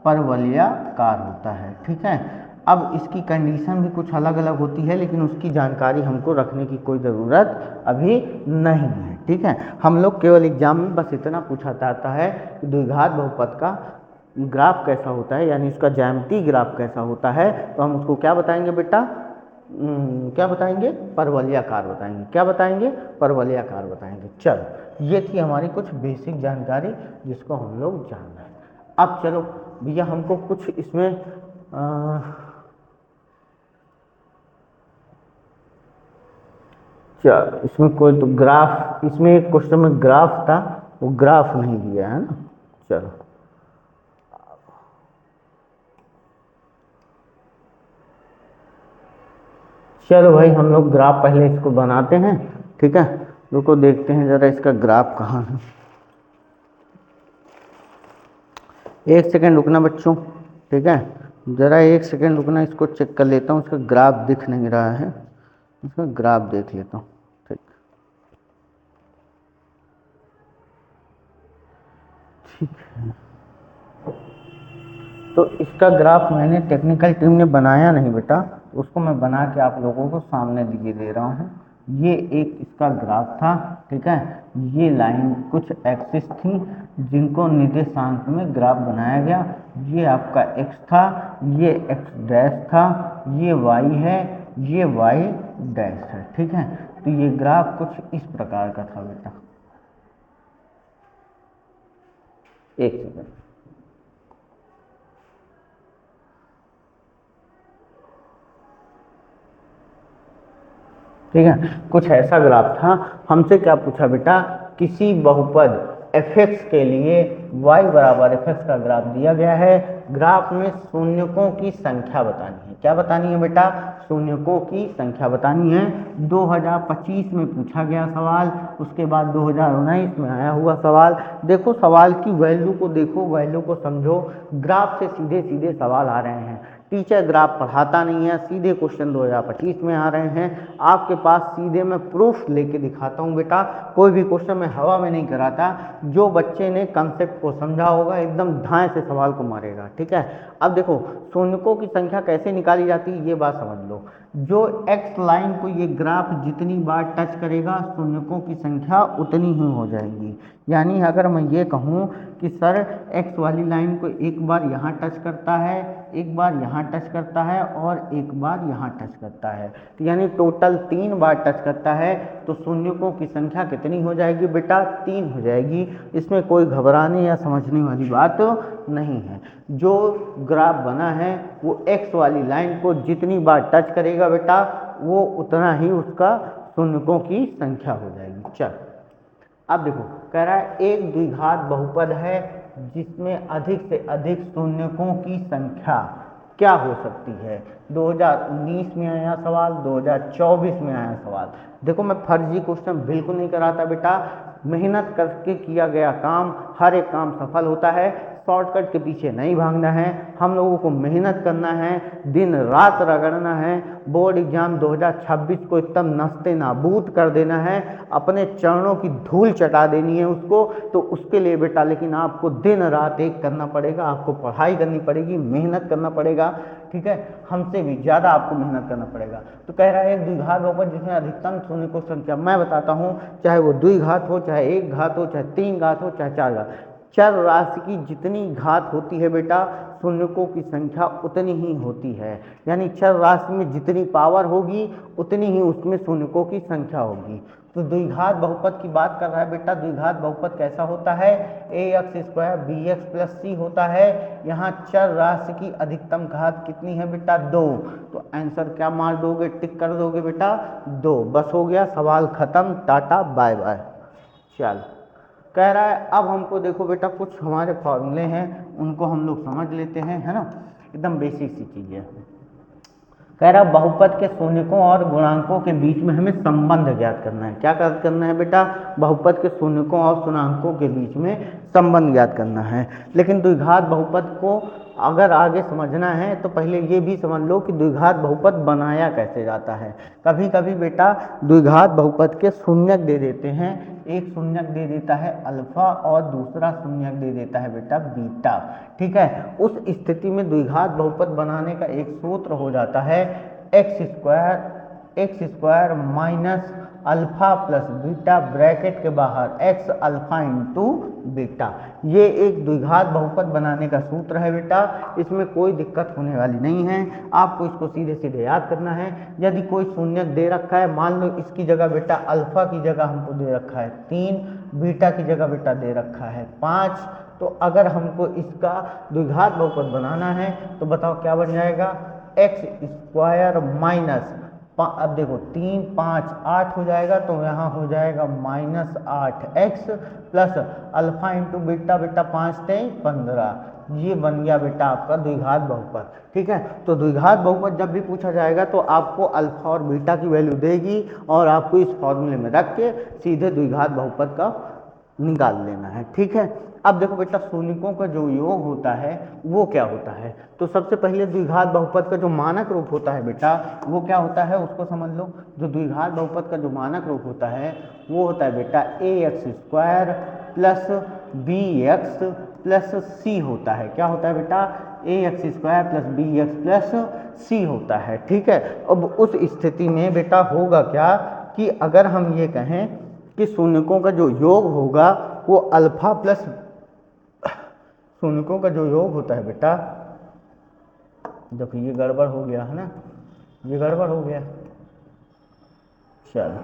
परवलयाकार होता है। ठीक है, अब इसकी कंडीशन भी कुछ अलग अलग होती है, लेकिन उसकी जानकारी हमको रखने की कोई ज़रूरत अभी नहीं है। ठीक है, हम लोग केवल एग्जाम में बस इतना पूछा जाता है कि द्विघात बहुपद का ग्राफ कैसा होता है, यानी उसका ज्यामितीय ग्राफ कैसा होता है, तो हम उसको क्या बताएंगे बेटा? क्या बताएंगे? परवलयाकार बताएंगे। क्या बताएंगे? परवलयाकार बताएंगे। चलो, ये थी हमारी कुछ बेसिक जानकारी जिसको हम लोग जान रहे हैं। अब चलो भैया, हमको कुछ इसमें इसमें कोई तो ग्राफ, इसमें एक क्वेश्चन में ग्राफ था, वो ग्राफ नहीं दिया है ना। चलो, चलो भाई, हम लोग ग्राफ पहले इसको बनाते हैं। ठीक है, रुको देखते हैं ज़रा इसका ग्राफ कहाँ है। एक सेकंड रुकना बच्चों। ठीक है, ज़रा एक सेकंड रुकना, इसको चेक कर लेता हूँ। इसका ग्राफ दिख नहीं रहा है, इसका ग्राफ देख लेता हूँ। ठीक, ठीक है, तो इसका ग्राफ मैंने टेक्निकल टीम ने बनाया नहीं बेटा, उसको मैं बना के आप लोगों को सामने दिए दे रहा हूँ। ये एक इसका ग्राफ था, ठीक है। ये लाइन कुछ एक्सिस थी जिनको निर्देशांक में ग्राफ बनाया गया। ये आपका x था, ये x डैश था, ये y है, ये y डैश है, ठीक है। तो ये ग्राफ कुछ इस प्रकार का था बेटा। एक सेकंड, ठीक है। कुछ ऐसा ग्राफ था। हमसे क्या पूछा बेटा, किसी बहुपद fx के लिए y बराबर fx का ग्राफ दिया गया है, ग्राफ में शून्यकों की संख्या बतानी है। क्या बतानी है बेटा, शून्यकों की संख्या बतानी है। 2025 में पूछा गया सवाल, उसके बाद 2019 में आया हुआ सवाल। देखो सवाल की वैल्यू को देखो, वैल्यू को समझो। ग्राफ से सीधे सीधे सवाल आ रहे हैं। टीचर ग्राफ पढ़ाता नहीं है, सीधे क्वेश्चन 2025 में आ रहे हैं। आपके पास सीधे मैं प्रूफ लेके दिखाता हूँ बेटा। कोई भी क्वेश्चन मैं हवा में नहीं कराता। जो बच्चे ने कंसेप्ट को समझा होगा एकदम धाए से सवाल को मारेगा, ठीक है। अब देखो शून्यकों की संख्या कैसे निकाली जाती है, ये बात समझ लो। जो x लाइन को ये ग्राफ जितनी बार टच करेगा, शून्यकों की संख्या उतनी ही हो जाएगी। यानी अगर मैं ये कहूँ कि सर x वाली लाइन को एक बार यहाँ टच करता है, एक बार यहाँ टच करता है और एक बार यहाँ टच करता है, तो यानी टोटल 3 बार टच करता है, तो शून्यकों की संख्या कितनी हो जाएगी बेटा, 3 हो जाएगी। इसमें कोई घबराने या समझने वाली बात नहीं है। जो ग्राफ बना है वो x वाली लाइन को जितनी बार टच करेगा बेटा, वो उतना ही उसका शून्यकों की संख्या हो जाएगी। चल अब देखो, कह रहा है एक द्विघात बहुपद है जिसमें अधिक से अधिक शून्यकों की संख्या क्या हो सकती है। 2019 में आया सवाल, 2024 में आया सवाल। देखो मैं फर्जी क्वेश्चन बिल्कुल नहीं कराता बेटा। मेहनत करके किया गया काम, हर एक काम सफल होता है। शॉर्टकट के पीछे नहीं भागना है, हम लोगों को मेहनत करना है, दिन रात रगड़ना है। बोर्ड एग्जाम 2026 को एकदम नस्ते नाबूद कर देना है, अपने चरणों की धूल चटा देनी है उसको। तो उसके लिए बेटा लेकिन आपको दिन रात एक करना पड़ेगा, आपको पढ़ाई करनी पड़ेगी, मेहनत करना पड़ेगा, ठीक है। हमसे भी ज़्यादा आपको मेहनत करना पड़ेगा। तो कह रहा है एक द्विघात बहुपद जिसमें अधिकतम शून्यकों की संख्या, मैं बताता हूँ, चाहे वो द्विघात हो, चाहे एक घात हो, चाहे 3 घात हो, चाहे 4 घात। चर राशि की जितनी घात होती है बेटा, शून्यकों की संख्या उतनी ही होती है। यानी चर राशि में जितनी पावर होगी उतनी ही उसमें शून्यकों की संख्या होगी। तो द्विघात बहुपद की बात कर रहा है बेटा। द्विघात बहुपद कैसा होता है, ax² bx + c होता है। यहाँ चर राशि की अधिकतम घात कितनी है बेटा, 2। तो आंसर क्या मार दोगे, टिक कर दोगे बेटा, 2। बस हो गया, सवाल खत्म, टाटा बाय बाय। चल कह रहा है अब हमको देखो बेटा कुछ हमारे फॉर्मूले हैं उनको हम लोग समझ लेते हैं, है ना। एकदम बेसिक सी चीज़ है। कह रहा बहुपद के शून्यकों और गुणांकों के बीच में हमें संबंध ज्ञात करना है। क्या करना है बेटा, बहुपद के शून्यकों और शून्यकों के बीच में संबंध ज्ञात करना है। लेकिन द्विघात बहुपद को अगर आगे समझना है तो पहले ये भी समझ लो कि द्विघात बहुपद बनाया कैसे जाता है। कभी कभी बेटा द्विघात बहुपद के शून्यक दे देते हैं। एक शून्यक दे देता है अल्फा और दूसरा शून्यक दे देता है बेटा बीटा, ठीक है। उस स्थिति में द्विघात बहुपद बनाने का एक सूत्र हो जाता है x² minus alpha plus beta, bracket के बाहर x अल्फा इंटू बीटा। ये एक द्विघात बहुपद बनाने का सूत्र है बेटा। इसमें कोई दिक्कत होने वाली नहीं है, आपको इसको सीधे सीधे याद करना है। यदि कोई शून्यक दे रखा है, मान लो इसकी जगह बेटा अल्फा की जगह हमको दे रखा है 3, बीटा की जगह बेटा दे रखा है 5, तो अगर हमको इसका द्विघात बहुपद बनाना है तो बताओ क्या बन जाएगा, x² माइनस, अब देखो 3 5 8 हो जाएगा, तो यहाँ हो जाएगा -8x plus alpha into beta, बेटा 5 3 15। ये बन गया बेटा आपका द्विघात बहुपद, ठीक है। तो द्विघात बहुपद जब भी पूछा जाएगा तो आपको अल्फा और बीटा की वैल्यू देगी और आपको इस फॉर्मूले में रख के सीधे द्विघात बहुपद का निकाल लेना है, ठीक है। अब देखो बेटा शून्यकों का जो योग होता है वो क्या होता है। तो सबसे पहले द्विघात बहुपद का जो मानक रूप होता है बेटा वो क्या होता है उसको समझ लो। जो द्विघात बहुपद का जो मानक रूप होता है वो होता है बेटा ax² plus bx plus c होता है। क्या होता है बेटा, ax² plus bx plus c होता है, ठीक है। अब उस स्थिति में बेटा होगा क्या कि अगर हम ये कहें कि शून्यकों का जो योग होगा वो अल्फा प्लस, शून्यकों का जो योग होता है बेटा, देखो ये गड़बड़ हो गया है ना, ये गड़बड़ हो गया, चलो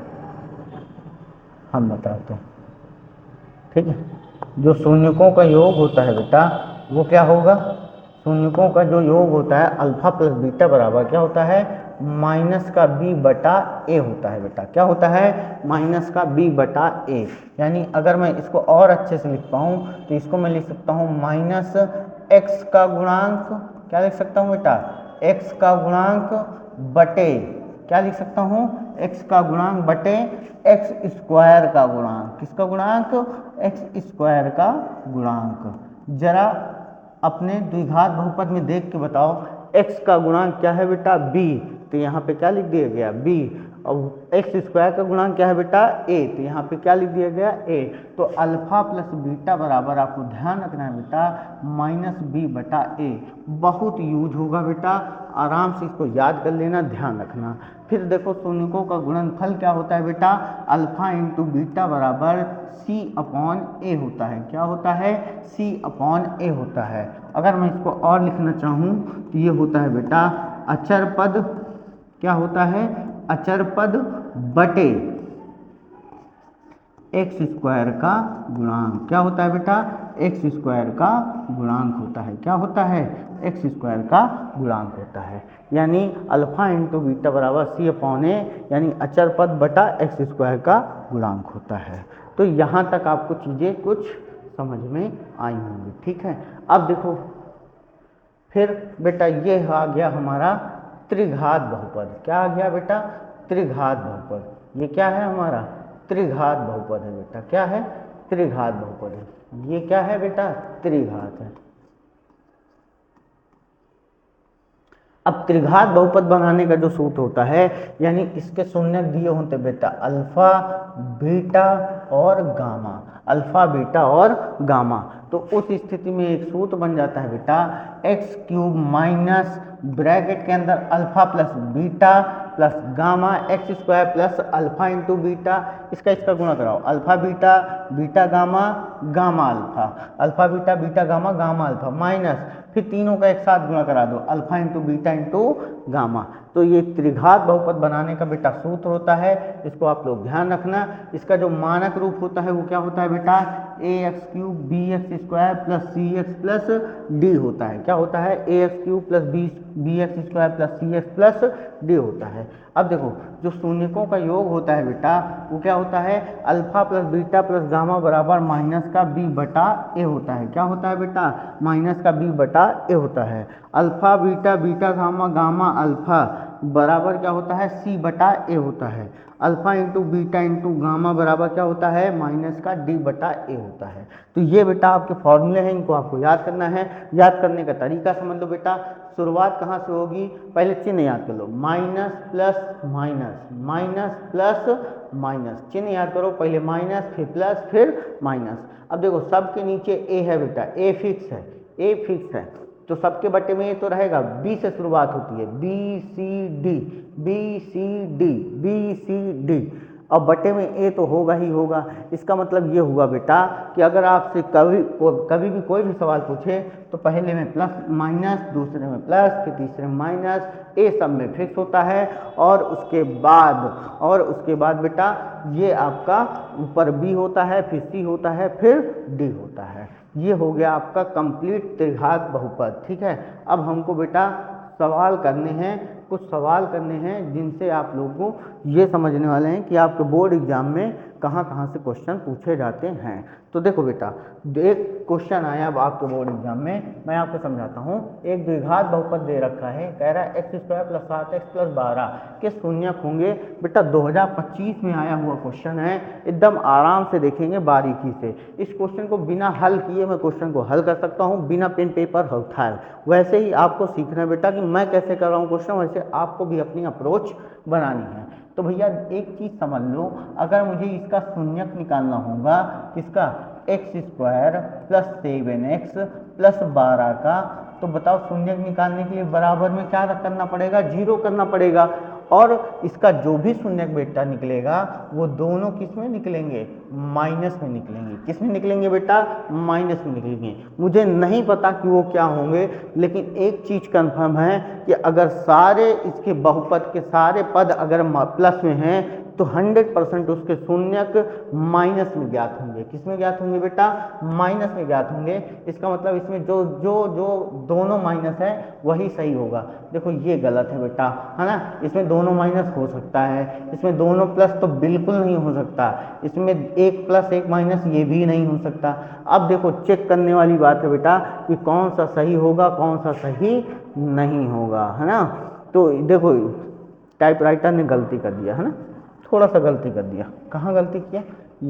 हम बताते हैं, ठीक है। जो शून्यकों का योग होता है बेटा वो क्या होगा, शून्यकों का जो योग होता है अल्फा प्लस बीटा बराबर क्या होता है, माइनस का बी बटा ए होता है बेटा। क्या होता है, माइनस का बी बटा ए। यानी अगर मैं इसको और अच्छे से लिख पाऊँ तो इसको मैं लिख सकता हूँ माइनस एक्स का गुणांक, क्या लिख सकता हूँ बेटा, एक्स का गुणांक बटे, क्या लिख सकता हूँ, एक्स का गुणांक बटे एक्स स्क्वायर का गुणांक। किसका गुणांक, एक्स स्क्वायर का गुणांक। जरा अपने द्विघात बहुपद में देख के बताओ, x का गुणांक क्या है बेटा, b, तो यहाँ पे क्या लिख दिया गया b, और एक्स स्क्वायर का गुणांक क्या है बेटा a, तो यहाँ पे क्या लिख दिया गया a। तो अल्फा प्लस बीटा बराबर आपको ध्यान रखना है बेटा माइनस बी बटा a। बहुत यूज होगा बेटा, आराम से इसको याद कर लेना, ध्यान रखना। फिर देखो शून्यकों का गुणनफल क्या होता है बेटा, अल्फा इंटू बीटा बराबर सी अपॉन ए होता है। क्या होता है, सी अपॉन ए होता है। अगर मैं इसको और लिखना चाहूँ तो ये होता है बेटा अचर पद, क्या होता है, अचर पद बटे एक्स स्क्वायर का गुणांक। क्या होता है बेटा, एक्स स्क्वायर का गुणांक होता है। क्या होता है, एक्स स्क्वायर का गुणांक होता है। यानी अल्फा इंटू बीटा बराबर सी अपॉन ए, यानी अचर पद बटा एक्स स्क्वायर का गुणांक होता है। तो यहाँ तक आपको चीज़ें कुछ समझ में आई होंगी, ठीक है। अब देखो फिर बेटा ये आ गया हमारा त्रिघात बहुपद। क्या आ गया बेटा, त्रिघात बहुपद। ये क्या है हमारा, त्रिघात बहुपद है बेटा। क्या है, त्रिघात बहुपद है। ये क्या है बेटा, त्रिघात है। अब त्रिघात बहुपद बनाने का जो सूत्र होता है, यानी इसके शून्यक दिए होते बेटा अल्फा बीटा और गामा, अल्फा बीटा और गामा। तो उस स्थिति में एक सूत्र बन जाता है बेटा एक्स क्यूब माइनस ब्रैकेट के अंदर alpha plus beta plus gamma x square plus alpha into beta, इसका गुणा कराओ, alpha beta beta gamma gamma alpha, alpha beta gamma gamma alpha, minus फिर तीनों का एक साथ गुणा करा दो, alpha into beta into gamma. तो ये त्रिघात बहुपद बनाने का बेटा सूत्र होता है, इसको आप लोग ध्यान रखना। इसका जो मानक रूप होता है वो क्या होता है बेटा, A X cube B X square plus C X plus D होता है। क्या होता है, A X cube plus B X square plus C X plus D होता है। अब देखो जो शून्यकों का योग होता है बेटा वो क्या होता है, alpha plus beta plus gamma बराबर माइनस का बी बटा ए होता है। क्या होता है बेटा, माइनस का बी बटा ए होता है। Alpha beta beta gamma gamma alpha बराबर क्या होता है, सी बटा ए होता है। Alpha into beta into gamma बराबर क्या होता है, माइनस का डी बटा ए होता है। तो ये बेटा आपके फॉर्मूले हैं, इनको आपको याद करना है। याद करने का तरीका समझ लो बेटा, शुरुआत कहाँ से होगी, पहले चिन्ह याद कर लो, minus plus minus, minus plus minus, चिन्ह याद करो, पहले माइनस फिर प्लस फिर माइनस। अब देखो सबके नीचे ए है बेटा, ए फिक्स है, ए फिक्स है, तो सबके बटे में ये तो रहेगा, बी से शुरुआत होती है, B C D, B C D, B C D, अब बटे में ए तो होगा ही होगा। इसका मतलब ये हुआ बेटा कि अगर आपसे कभी भी कोई भी सवाल पूछे तो पहले में प्लस माइनस, दूसरे में प्लस, फिर तीसरे में माइनस, ए सब में फिक्स होता है, और उसके बाद बेटा ये आपका ऊपर बी होता है, फिर सी होता है, फिर डी होता है। ये हो गया आपका कंप्लीट त्रिघात बहुपद, ठीक है। अब हमको बेटा सवाल करने हैं, कुछ सवाल करने हैं जिनसे आप लोगों को ये समझने वाले हैं कि आपके बोर्ड एग्जाम में कहाँ कहाँ से क्वेश्चन पूछे जाते हैं। तो देखो बेटा एक क्वेश्चन आया अब आपके बोर्ड एग्जाम में, मैं आपको समझाता हूँ। एक द्विघात बहुपद दे रखा है, कह रहा है x square plus 7x plus 12 के शून्यक होंगे। बेटा 2025 में आया हुआ क्वेश्चन है, एकदम आराम से देखेंगे बारीकी से। इस क्वेश्चन को बिना हल किए मैं क्वेश्चन को हल कर सकता हूँ, बिना पेन पेपर उठाए। वैसे ही आपको सीखना है बेटा कि मैं कैसे कर रहा हूँ क्वेश्चन, वैसे आपको भी अपनी अप्रोच बनानी है। तो भैया एक चीज़ समझ लो, अगर मुझे इसका शून्यक निकालना होगा, किसका, x square plus 7x plus 12 का, तो बताओ शून्यक निकालने के लिए बराबर में क्या करना पड़ेगा, जीरो करना पड़ेगा। और इसका जो भी शून्यक बेटा निकलेगा वो दोनों किस में निकलेंगे, माइनस में निकलेंगे। किस में निकलेंगे बेटा, माइनस में निकलेंगे। मुझे नहीं पता कि वो क्या होंगे, लेकिन एक चीज कंफर्म है कि अगर सारे इसके बहुपद के सारे पद अगर प्लस में हैं तो 100% उसके शून्यक माइनस में ज्ञात होंगे। किस में ज्ञात होंगे बेटा, माइनस में ज्ञात होंगे। इसका मतलब इसमें जो जो जो दोनों माइनस है वही सही होगा। देखो ये गलत है बेटा, है ना, इसमें दोनों माइनस हो सकता है, इसमें दोनों प्लस तो बिल्कुल नहीं हो सकता, इसमें एक प्लस एक माइनस ये भी नहीं हो सकता। अब देखो चेक करने वाली बात है बेटा कि कौन सा सही होगा कौन सा सही नहीं होगा, है ना। तो देखो टाइपराइटर ने गलती कर दिया, है ना, थोड़ा सा गलती कर दिया। कहाँ गलती किया,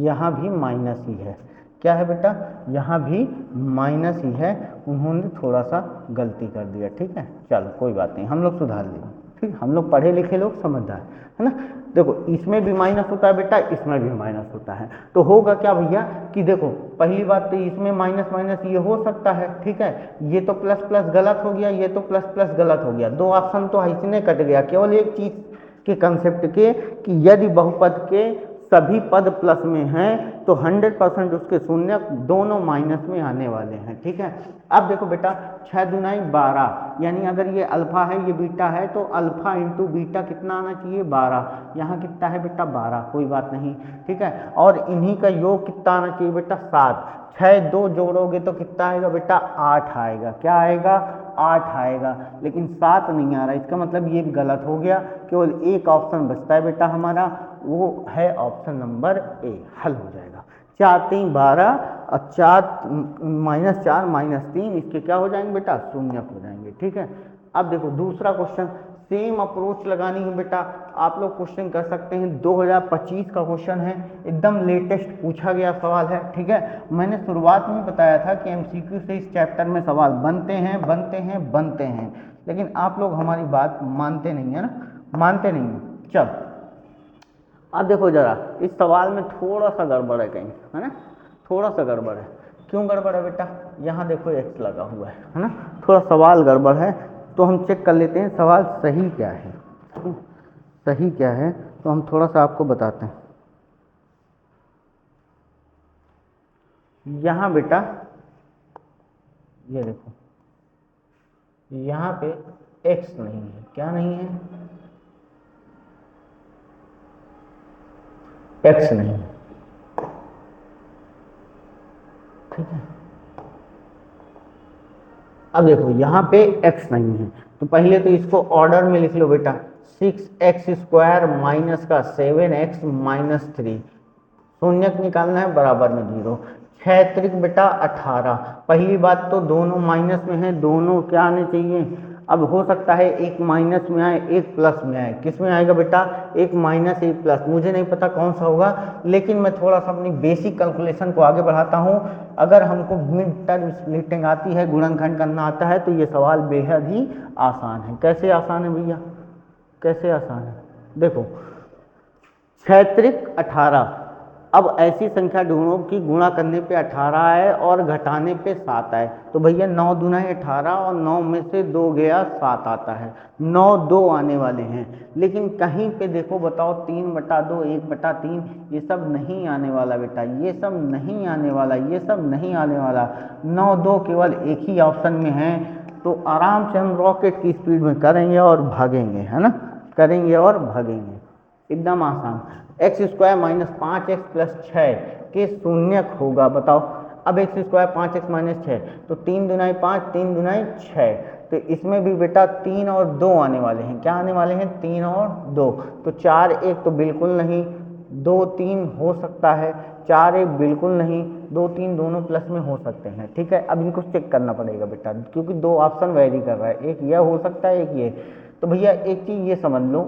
यहाँ भी माइनस ही है। क्या है बेटा, यहाँ भी माइनस ही है, उन्होंने थोड़ा सा गलती कर दिया। ठीक है, चलो कोई बात नहीं, हम लोग सुधार लेंगे। ठीक, हम लोग पढ़े लिखे लोग, समझदार, है ना। देखो इसमें भी माइनस होता है बेटा, इसमें भी माइनस होता है, तो होगा क्या भैया कि देखो पहली बात तो इसमें माइनस माइनस ये हो सकता है, ठीक है, ये तो प्लस प्लस गलत हो गया, ये तो प्लस प्लस गलत हो गया, दो ऑप्शन तो इसने कट गया। केवल एक चीज के कंसेप्ट के कि यदि बहुपद के सभी पद प्लस में हैं तो 100% उसके शून्य दोनों माइनस में आने वाले हैं। ठीक है, अब देखो बेटा 6 दूनाई 12, यानी अगर ये अल्फा है ये बीटा है तो अल्फा इंटू बीटा कितना आना चाहिए, 12। यहाँ कितना है बेटा, 12, कोई बात नहीं। ठीक है, और इन्हीं का योग कितना आना चाहिए बेटा, 7। 6 2 जोड़ोगे तो कितना आएगा बेटा, 8 आएगा। क्या आएगा, 8 आएगा, लेकिन 7 नहीं आ रहा। इसका मतलब ये गलत हो गया। केवल एक ऑप्शन बचता है बेटा हमारा, वो है ऑप्शन नंबर ए, हल हो जाएगा। 4 3 12 और 4 -4 -3 इसके क्या हो जाएंगे बेटा, शून्य हो जाएंगे। ठीक है, अब देखो दूसरा क्वेश्चन, सेम अप्रोच लगानी है बेटा। आप लोग क्वेश्चन कर सकते हैं, 2025 का क्वेश्चन है, एकदम लेटेस्ट पूछा गया सवाल है। ठीक है, मैंने शुरुआत में बताया था कि एमसीक्यू से इस चैप्टर में सवाल बनते हैं बनते हैं बनते हैं, लेकिन आप लोग हमारी बात मानते नहीं है ना, मानते नहीं है। चल अब देखो जरा, इस सवाल में थोड़ा सा गड़बड़ है कहीं, है ना, थोड़ा सा गड़बड़ है। क्यों गड़बड़ है बेटा, यहाँ देखो एक्स लगा हुआ है ना, थोड़ा सवाल गड़बड़ है। तो हम चेक कर लेते हैं सवाल सही क्या है, सही क्या है, तो हम थोड़ा सा आपको बताते हैं। यहाँ बेटा ये देखो, यहाँ पे एक्स नहीं है। क्या नहीं है, एक्स नहीं है। ठीक है, अब देखो यहाँ पे x नहीं है, तो पहले तो इसको ऑर्डर में लिख लो बेटा, 6x² माइनस का 7x -3, शून्यक निकालना है, बराबर में 0। 6 त्रिक बेटा 18। पहली बात तो दोनों माइनस में है, दोनों क्या आने चाहिए। अब हो सकता है एक माइनस में आए एक प्लस में आए। किस में आएगा बेटा, एक माइनस एक प्लस, मुझे नहीं पता कौन सा होगा, लेकिन मैं थोड़ा सा अपनी बेसिक कैलकुलेशन को आगे बढ़ाता हूँ। अगर हमको मिड टर्म स्प्लिटिंग आती है, गुणनखंड करना आता है, तो ये सवाल बेहद ही आसान है। कैसे आसान है भैया, कैसे आसान है, देखो 6 त्रिक 18। अब ऐसी संख्या ढूंढो कि गुणा करने पे 18 आए और घटाने पे 7 आए, तो भैया 9 दूना 18 और 9 में से 2 गया 7 आता है, 9 2 आने वाले हैं। लेकिन कहीं पे देखो बताओ 3/2 1/3 ये सब नहीं आने वाला बेटा, ये सब नहीं आने वाला, ये सब नहीं आने वाला। 9 2 केवल एक ही ऑप्शन में है, तो आराम से हम रॉकेट की स्पीड में करेंगे और भागेंगे, है ना, करेंगे और भागेंगे, एकदम आसान। x² -5x + 6 के शून्यक होगा, बताओ। अब x² 5x - 6, तो 3 दूनाई 5 3 दूनाई 6, तो इसमें भी बेटा 3 और 2 आने वाले हैं। क्या आने वाले हैं, 3 और 2, तो 4 1 तो बिल्कुल नहीं, 2 3 हो सकता है, 4 1 बिल्कुल नहीं, 2 3 दोनों प्लस में हो सकते हैं। ठीक है, अब इनको चेक करना पड़ेगा बेटा, क्योंकि 2 ऑप्शन वेरी कर रहा है, एक यह हो सकता है एक ये। तो भैया एक चीज़ ये समझ लो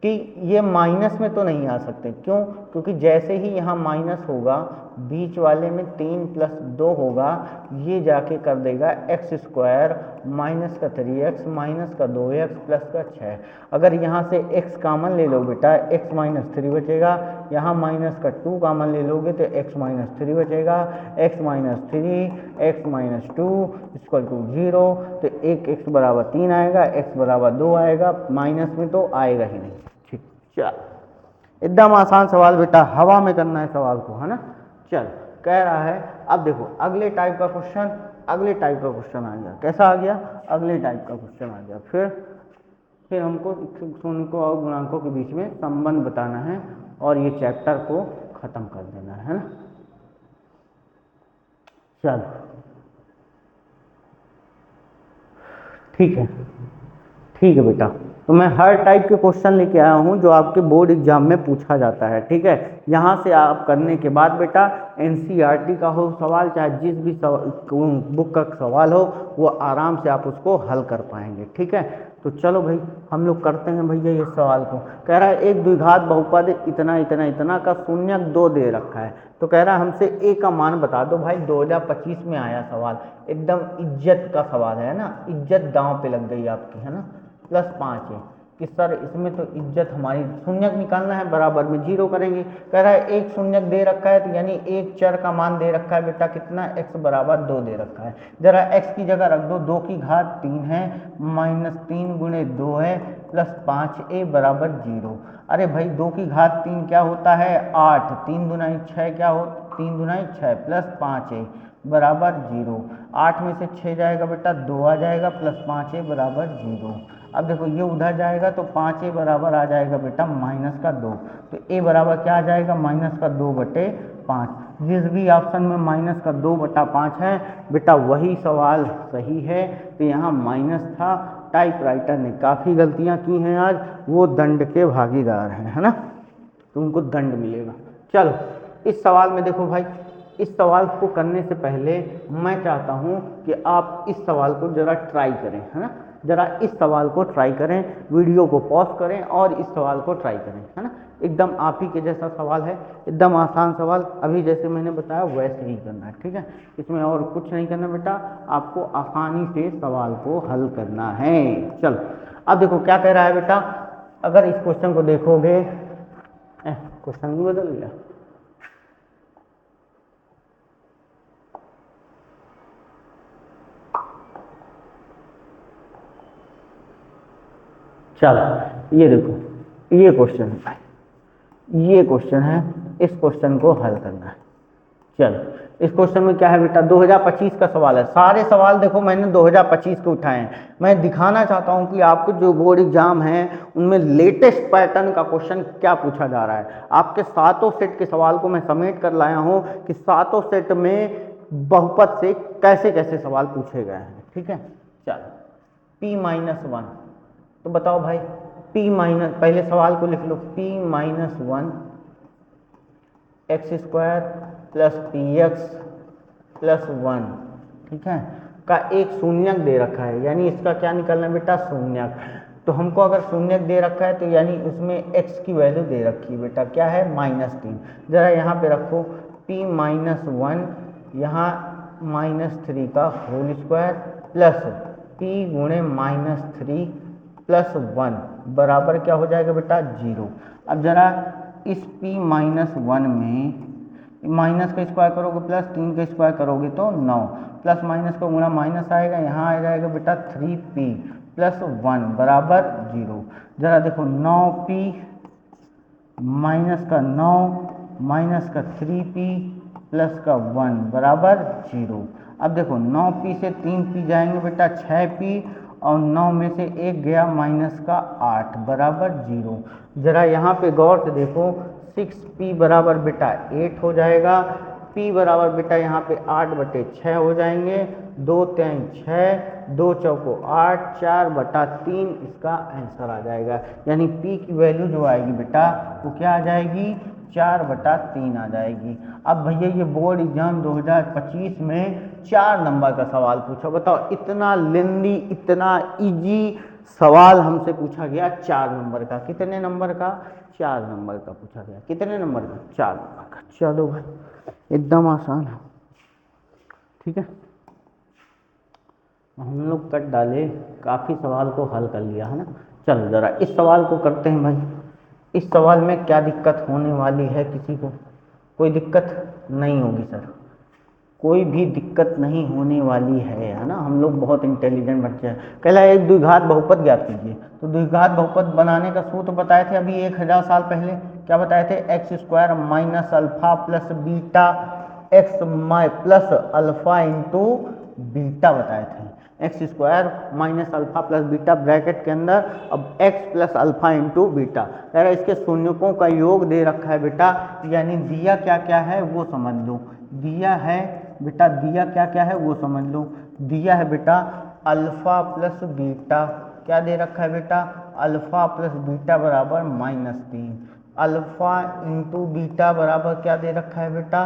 कि ये माइनस में तो नहीं आ सकते, क्यों, क्योंकि जैसे ही यहाँ माइनस होगा बीच वाले में 3 + 2 होगा, ये जाके कर देगा x स्क्वायर माइनस का 3x माइनस का 2x प्लस का 6। अगर यहाँ से x कामन ले लो बेटा, x - 3 बचेगा, यहाँ माइनस का 2 कामन ले लोगे तो x - 3 बचेगा, x - 3 x - 2 = 0, तो एक x बराबर 3 आएगा, x बराबर 2 आएगा, माइनस में तो आएगा ही नहीं। ठीक, चल एकदम आसान सवाल बेटा, हवा में करना है सवाल को, है ना। चल कह रहा है, अब देखो अगले टाइप का क्वेश्चन, अगले टाइप का क्वेश्चन आ गया। कैसा आ गया? अगले टाइप का क्वेश्चन आ गया। फिर हमको शून्यकों और गुणांकों के बीच में संबंध बताना है और ये चैप्टर को खत्म कर देना है ना। चल ठीक है, ठीक है बेटा। तो मैं हर टाइप के क्वेश्चन लेके आया हूँ जो आपके बोर्ड एग्जाम में पूछा जाता है, ठीक है। यहाँ से आप करने के बाद बेटा एनसीईआरटी का हो सवाल, चाहे जिस भी बुक का सवाल हो, वो आराम से आप उसको हल कर पाएंगे, ठीक है। तो चलो भाई हम लोग करते हैं भैया ये सवाल को। कह रहा है एक द्विघात बहुपद इतना इतना इतना का शून्यक 2 दे रखा है। तो कह रहा है हमसे ए का मान बता दो। भाई 2025 में आया सवाल, एकदम इज्जत का सवाल है ना, इज्जत दांव पे लग गई आपकी, है ना। +5 है कि सर इसमें तो इज्जत हमारी, शून्यक निकालना है, बराबर में 0 करेंगे। कह रहा है एक शून्यक दे रखा है, तो यानी एक चर का मान दे रखा है बेटा, कितना, x बराबर 2 दे रखा है। जरा x की जगह रख दो, 2 की घात 3 है, -3 × 2 है, +5a बराबर 0। अरे भाई 2 की घात 3 क्या होता है, 8, 3 दूना 6 क्या हो, 3 दूना 6 +5a बराबर 0। 8 में से 6 जाएगा बेटा, 2 आ जाएगा, +5a बराबर 0। अब देखो ये उधर जाएगा तो 5a बराबर आ जाएगा बेटा -2। तो a बराबर क्या आ जाएगा, -2/5। जिस भी ऑप्शन में -2/5 है बेटा वही सवाल सही है। तो यहाँ माइनस था, टाइपराइटर ने काफ़ी गलतियाँ की हैं आज, वो दंड के भागीदार हैं, है ना, तो उनको दंड मिलेगा। चलो इस सवाल में देखो भाई, इस सवाल को करने से पहले मैं चाहता हूँ कि आप इस सवाल को ज़रा ट्राई करें, है ना, ज़रा इस सवाल को ट्राई करें, वीडियो को पॉज करें और इस सवाल को ट्राई करें, है ना। एकदम आप ही के जैसा सवाल है, एकदम आसान सवाल, अभी जैसे मैंने बताया वैसे ही करना है, ठीक है। इसमें और कुछ नहीं करना बेटा, आपको आसानी से सवाल को हल करना है। चलो अब देखो क्या कह रहा है बेटा, अगर इस क्वेश्चन को देखोगे, क्वेश्चन भी बदल गया। चलो ये देखो ये क्वेश्चन है, ये क्वेश्चन है, इस क्वेश्चन को हल करना है। चलो इस क्वेश्चन में क्या है बेटा, 2025 का सवाल है। सारे सवाल देखो मैंने 2025 के उठाए हैं। मैं दिखाना चाहता हूं कि आपको जो बोर्ड एग्जाम है उनमें लेटेस्ट पैटर्न का क्वेश्चन क्या पूछा जा रहा है। आपके सातों सेट के सवाल को मैं समेट कर लाया हूं कि सातों सेट में बहुपद से कैसे कैसे सवाल पूछे गए हैं, ठीक है। चलो p-1, तो बताओ भाई पहले सवाल को लिख लो, p-1 x² + px + 1, ठीक है, का एक शून्यक दे रखा है, यानी इसका क्या निकलना है बेटा, शून्यक। तो हमको अगर शून्यक दे रखा है तो यानी उसमें x की वैल्यू दे रखी है बेटा, क्या है, -3। जरा यहाँ पे रखो p-1, यहाँ -3 का होल स्क्वायर प्लस p × -3 + 1 बराबर क्या हो जाएगा बेटा, 0। अब जरा इस p-1 में माइनस का स्क्वायर करोगे प्लस 3 का स्क्वायर करोगे तो 9, प्लस माइनस का गुणा माइनस आएगा, यहाँ आ जाएगा बेटा 3p + 1 बराबर 0। जरा देखो 9p माइनस का 9 माइनस का 3p प्लस का 1 बराबर 0। अब देखो 9p से 3p जाएंगे बेटा 6p, और 9 में से 1 गया माइनस का 8 बराबर 0। जरा यहाँ पे गौर से देखो 6p बराबर बेटा 8 हो जाएगा, p बराबर बेटा यहाँ पे 8/6 हो जाएंगे, 2 3 6, 2 चौको 8, 4/3 इसका आंसर आ जाएगा। यानी p की वैल्यू जो आएगी बेटा वो क्या आ जाएगी, 4/3 आ जाएगी। अब भैया ये बोर्ड एग्जाम 2025 में 4 नंबर का सवाल पूछा, बताओ इतना लेंदी, इतना इजी सवाल हमसे पूछा गया 4 नंबर का। कितने नंबर का? 4 नंबर का पूछा गया। कितने नंबर का? 4 नंबर का। चलो भाई, एकदम आसान है, ठीक है। हम लोग कर डाले, काफ़ी सवाल को हल कर लिया है ना। चलो ज़रा इस सवाल को करते हैं भाई। इस सवाल में क्या दिक्कत होने वाली है? किसी को कोई दिक्कत नहीं होगी सर, कोई भी दिक्कत नहीं होने वाली है ना। हम लोग बहुत इंटेलिजेंट बच्चे हैं। पहला एक द्विघात बहुपद ज्ञात कीजिए। तो द्विघात बहुपद बनाने का सूत्र बताए थे अभी 1000 साल पहले। क्या बताए थे? X square minus alpha plus beta x plus alpha into beta बताए थे। X square minus alpha plus beta bracket के अंदर अब x plus alpha into beta. कह रहा है इसके शून्यकों का योग दे रखा है बेटा, यानी दिया क्या क्या है वो समझ लो। दिया है बेटा, दिया क्या क्या है वो समझ लो। दिया है बेटा अल्फा प्लस बीटा। क्या दे रखा है बेटा? अल्फा प्लस बीटा बराबर -3। अल्फा इंटू बीटा बराबर क्या दे रखा है बेटा?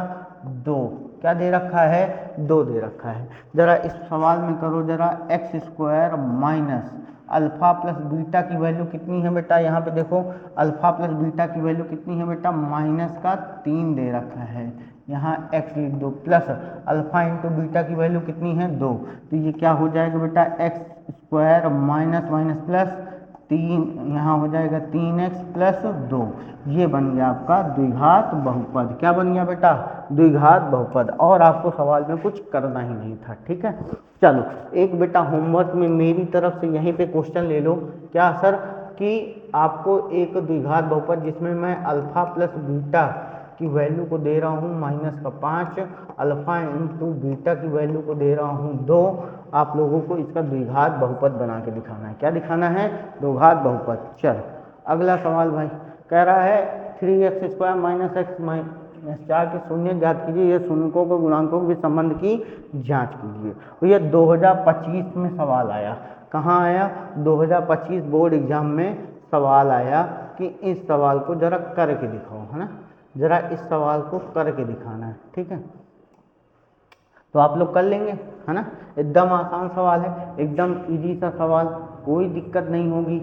2। क्या दे रखा है? 2 दे रखा है। जरा इस सवाल में करो जरा, x square minus alpha plus beta की वैल्यू कितनी है बेटा? यहाँ पे देखो अल्फा प्लस बीटा की वैल्यू कितनी है बेटा? -3 दे रखा है। यहाँ x लिख दो, प्लस अल्फा इंटू बीटा की वैल्यू कितनी है? 2। तो ये क्या हो जाएगा बेटा? X square minus minus plus 3, यहाँ हो जाएगा 3x प्लस 2। ये बन गया आपका द्विघात बहुपद। क्या बन गया बेटा? द्विघात बहुपद। और आपको सवाल में कुछ करना ही नहीं था, ठीक है। चलो एक बेटा होमवर्क में मेरी तरफ से यहीं पे क्वेश्चन ले लो। क्या सर? कि आपको एक द्विघात बहुपद जिसमें मैं अल्फा प्लस बीटा की वैल्यू को दे रहा हूँ -5, अल्फा इंटू बीटा की वैल्यू को दे रहा हूँ 2। आप लोगों को इसका द्विघात बहुपद बना के दिखाना है। क्या दिखाना है? द्विघात बहुपद। चल अगला सवाल भाई, कह रहा है 3x square minus x minus 4 के शून्य ज्ञात कीजिए। ये शून्यकों के गुणांकों के संबंध की जांच कीजिए। तो ये 2025 में सवाल आया। कहाँ आया? 2025 बोर्ड एग्जाम में सवाल आया कि इस सवाल को जरा करके दिखाओ, है ना। जरा इस सवाल को करके दिखाना है, ठीक है। तो आप लोग कर लेंगे, है ना। एकदम आसान सवाल है, एकदम इजी सा सवाल, कोई दिक्कत नहीं होगी।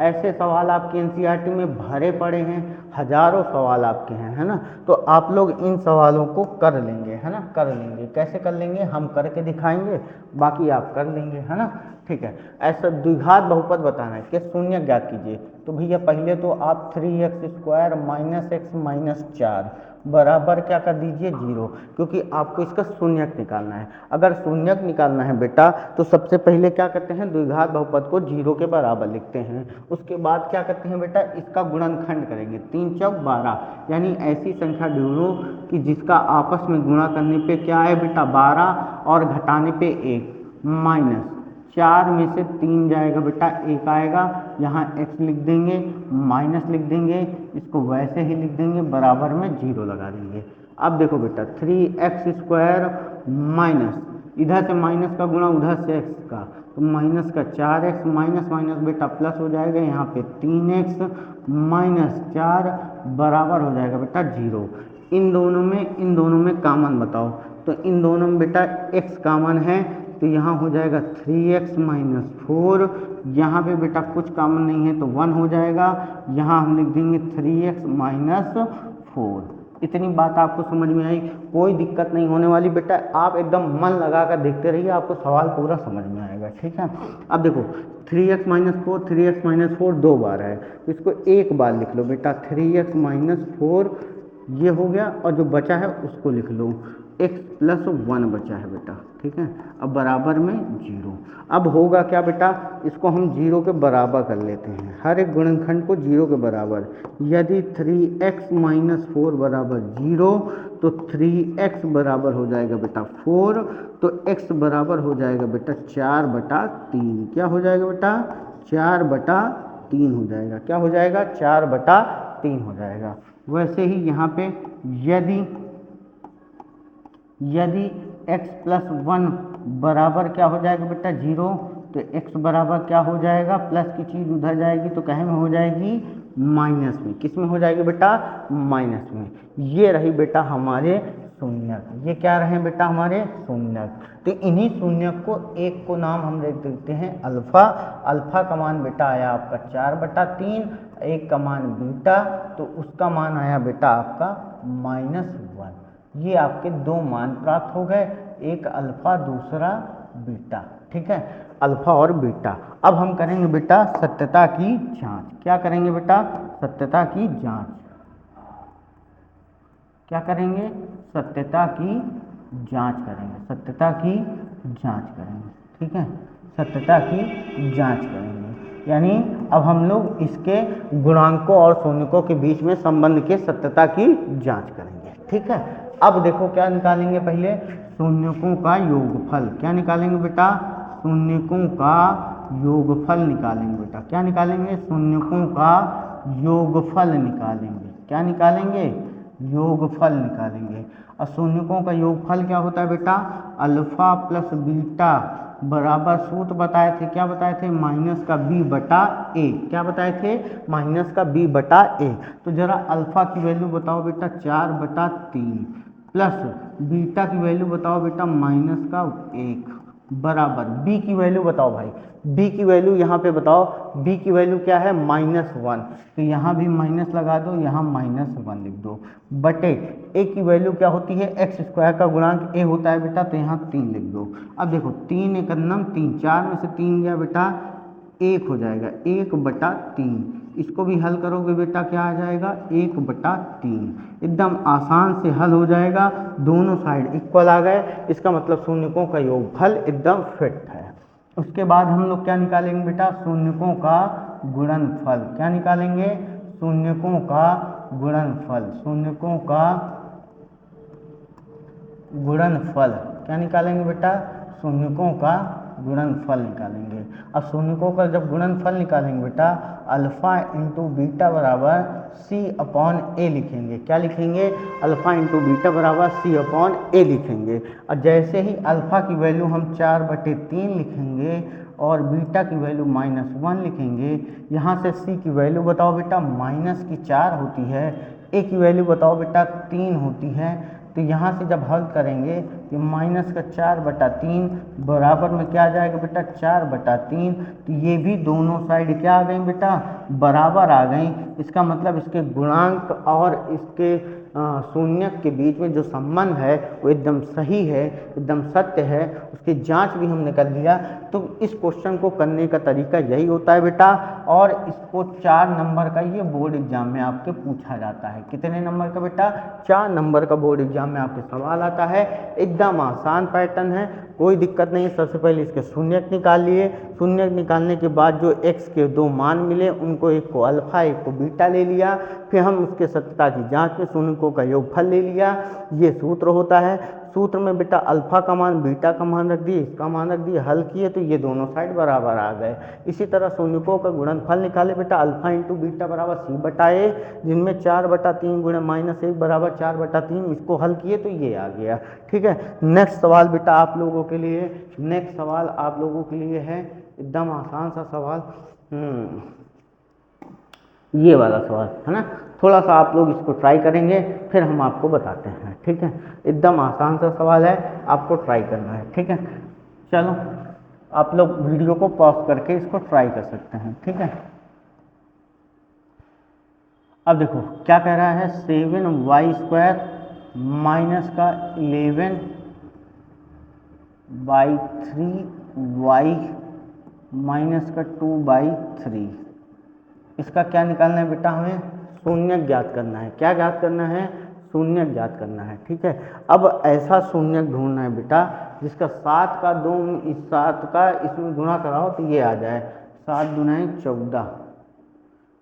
ऐसे सवाल आपके एनसीईआरटी में भरे पड़े हैं, हजारों सवाल आपके हैं, है ना। तो आप लोग इन सवालों को कर लेंगे, है ना। कर लेंगे, कैसे कर लेंगे? हम करके दिखाएंगे, बाकी आप कर लेंगे, है ना। ठीक है। ऐसा द्विघात बहुपद बताना है कि शून्य ज्ञात कीजिए। तो भैया पहले तो आप 3x square minus x minus 4 बराबर क्या कर दीजिए? 0, क्योंकि आपको इसका शून्यक निकालना है। अगर शून्यक निकालना है बेटा तो सबसे पहले क्या करते हैं? द्विघात बहुपद को 0 के बराबर लिखते हैं। उसके बाद क्या करते हैं बेटा? इसका गुणनखंड करेंगे। 3 चौक 12, यानी ऐसी संख्या ढूंढो कि जिसका आपस में गुणा करने पे क्या है बेटा? 12 और घटाने पे 1, माइनस 4 में से 3 जाएगा बेटा, 1 आएगा। यहाँ x लिख देंगे, माइनस लिख देंगे, इसको वैसे ही लिख देंगे, बराबर में 0 लगा देंगे। अब देखो बेटा 3x स्क्वायर माइनस, इधर से माइनस का गुणा उधर से x का, तो माइनस का 4x, माइनस माइनस बेटा प्लस हो जाएगा। यहाँ पे 3x माइनस 4 बराबर हो जाएगा बेटा 0। इन दोनों में कामन बताओ। तो इन दोनों में बेटा x कामन है, तो यहाँ हो जाएगा 3x माइनस 4। यहाँ पे बेटा कुछ कॉमन नहीं है तो 1 हो जाएगा। यहाँ हम लिख देंगे 3x माइनस 4। इतनी बात आपको समझ में आई? कोई दिक्कत नहीं होने वाली बेटा, आप एकदम मन लगा कर देखते रहिए, आपको सवाल पूरा समझ में आएगा, ठीक है। अब देखो 3x माइनस 4, 3x माइनस 4 2 बार है, तो इसको एक बार लिख लो बेटा, 3x माइनस 4 ये हो गया, और जो बचा है उसको लिख लो, x प्लस 1 बचा है बेटा, ठीक है। अब बराबर में 0। अब होगा क्या बेटा? इसको हम 0 के बराबर कर लेते हैं, हर एक गुणनखंड को 0 के बराबर। यदि 3x माइनस 4 बराबर 0, तो 3x बराबर हो जाएगा बेटा 4, तो x बराबर हो जाएगा बेटा 4/3। क्या हो जाएगा बेटा? 4/3 हो जाएगा। क्या हो जाएगा? 4/3 हो जाएगा। वैसे ही यहाँ पे यदि x प्लस 1 बराबर क्या हो जाएगा बेटा? 0, तो x बराबर क्या हो जाएगा? प्लस की चीज़ उधर जाएगी तो कहे में हो जाएगी? माइनस में। किस में हो जाएगी बेटा? माइनस में। ये रही बेटा हमारे शून्यक। ये क्या रहे बेटा हमारे शून्यक। तो इन्हीं शून्यक को एक को नाम हम दे देते हैं अल्फा। अल्फा का मान बेटा आया आपका 4/3, एक का मान बीटा, तो उसका मान आया बेटा आपका -1। ये आपके दो मान प्राप्त हो गए, एक अल्फा दूसरा बीटा। ठीक है, अल्फा और बीटा। अब हम करेंगे बेटा सत्यता की जांच। क्या करेंगे बेटा? सत्यता की जांच। क्या करेंगे? सत्यता की जांच करेंगे। सत्यता की जांच करेंगे। ठीक है, सत्यता की जांच करेंगे, यानी अब हम लोग इसके गुणांकों और शून्यकों के बीच में संबंध के सत्यता की जांच करेंगे। ठीक है, अब देखो क्या निकालेंगे, पहले शून्यकों का योगफल। क्या निकालेंगे बेटा? शून्यकों का योगफल निकालेंगे बेटा। क्या निकालेंगे? शून्यकों का योगफल निकालेंगे। क्या निकालेंगे? योगफल निकालेंगे। और शून्यकों का योगफल क्या होता है बेटा? अल्फा प्लस बीटा बराबर सूत्र बताए थे, क्या बताए थे? -b/a। क्या बताए थे? -b/a। तो जरा अल्फा की वैल्यू बताओ बेटा 4/3 प्लस बीटा की वैल्यू बताओ बेटा -1 बराबर बी की वैल्यू बताओ भाई। बी की वैल्यू यहाँ पे बताओ। बी की वैल्यू क्या है? -1। तो यहाँ भी माइनस लगा दो, यहाँ -1 लिख दो, बटे ए की वैल्यू क्या होती है? x² का गुणांक ए होता है बेटा, तो यहाँ 3 लिख दो। अब देखो 3 एक अन्नम 3, 4 में से 3 गया बेटा 1 हो जाएगा, 1/3। इसको भी हल करोगे बेटा क्या आ जाएगा? 1/3। एकदम आसान से हल हो जाएगा, दोनों साइड इक्वल आ गए। इसका मतलब शून्यकों का योगफल एकदम फिट है। उसके बाद हम लोग क्या निकालेंगे बेटा? शून्यकों का गुणनफल। क्या निकालेंगे? शून्यकों का गुणनफल। शून्यकों का गुणनफल। क्या निकालेंगे बेटा? शून्यकों का गुणनफल निकालेंगे। अब शून्यकों का जब गुणनफल निकालेंगे बेटा, अल्फा इंटू बीटा बराबर c/a लिखेंगे। क्या लिखेंगे? अल्फा इंटू बीटा बराबर c/a लिखेंगे। और जैसे ही अल्फा की वैल्यू हम 4/3 लिखेंगे और बीटा की वैल्यू -1 लिखेंगे, यहाँ से c की वैल्यू बताओ बेटा -4 होती है, a की वैल्यू बताओ बेटा 3 होती है। तो यहाँ से जब हल करेंगे कि -4/3 बराबर में क्या आ जाएगा बेटा? 4/3। तो ये भी दोनों साइड क्या आ गई बेटा? बराबर आ गई। इसका मतलब इसके गुणांक और इसके शून्यक के बीच में जो संबंध है वो एकदम सही है, एकदम सत्य है। उसकी जांच भी हमने कर लिया। तो इस क्वेश्चन को करने का तरीका यही होता है बेटा। और इसको 4 नंबर का ये बोर्ड एग्जाम में आपके पूछा जाता है। कितने नंबर का बेटा? 4 नंबर का बोर्ड एग्जाम में आपके सवाल आता है। एकदम आसान पैटर्न है, कोई दिक्कत नहीं है। सबसे पहले इसके शून्यक निकाल लिए। शून्यक निकालने के बाद जो x के दो मान मिले उनको एक को अल्फा एक को बीटा ले लिया। फिर हम उसके सत्यता की जांच में शून्यकों का योगफल ले लिया। ये सूत्र होता है। सूत्र में बेटा अल्फा का मान बीटा का मान रख दिए, इसका मान रख दिए, हल किए तो ये दोनों साइड बराबर आ गए। इसी तरह शून्यकों का गुणनफल निकाले बेटा, अल्फा इंटू बीटा बराबर c/a, जिनमें 4/3 गुणे -1 बराबर 4/3। इसको हल किए तो ये आ गया। ठीक है, नेक्स्ट सवाल बेटा आप लोगों के लिए, नेक्स्ट सवाल आप लोगों के लिए है एकदम आसान सा सवाल। ये वाला सवाल है ना, थोड़ा सा आप लोग इसको ट्राई करेंगे फिर हम आपको बताते हैं। ठीक है, एकदम आसान सा सवाल है, आपको ट्राई करना है। ठीक है, चलो आप लोग वीडियो को पॉज करके इसको ट्राई कर सकते हैं। ठीक है, अब देखो क्या कह रहा है, 7y² माइनस का 11/3y माइनस का 2/3। इसका क्या निकालना है बेटा? हमें शून्यक ज्ञात करना है। क्या ज्ञात करना है? शून्यक ज्ञात करना है। ठीक है, अब ऐसा शून्यक ढूंढना है बेटा जिसका 7 का 2 इस 7 का इसमें गुणा कराओ तो ये आ जाए 7 दूनी 14,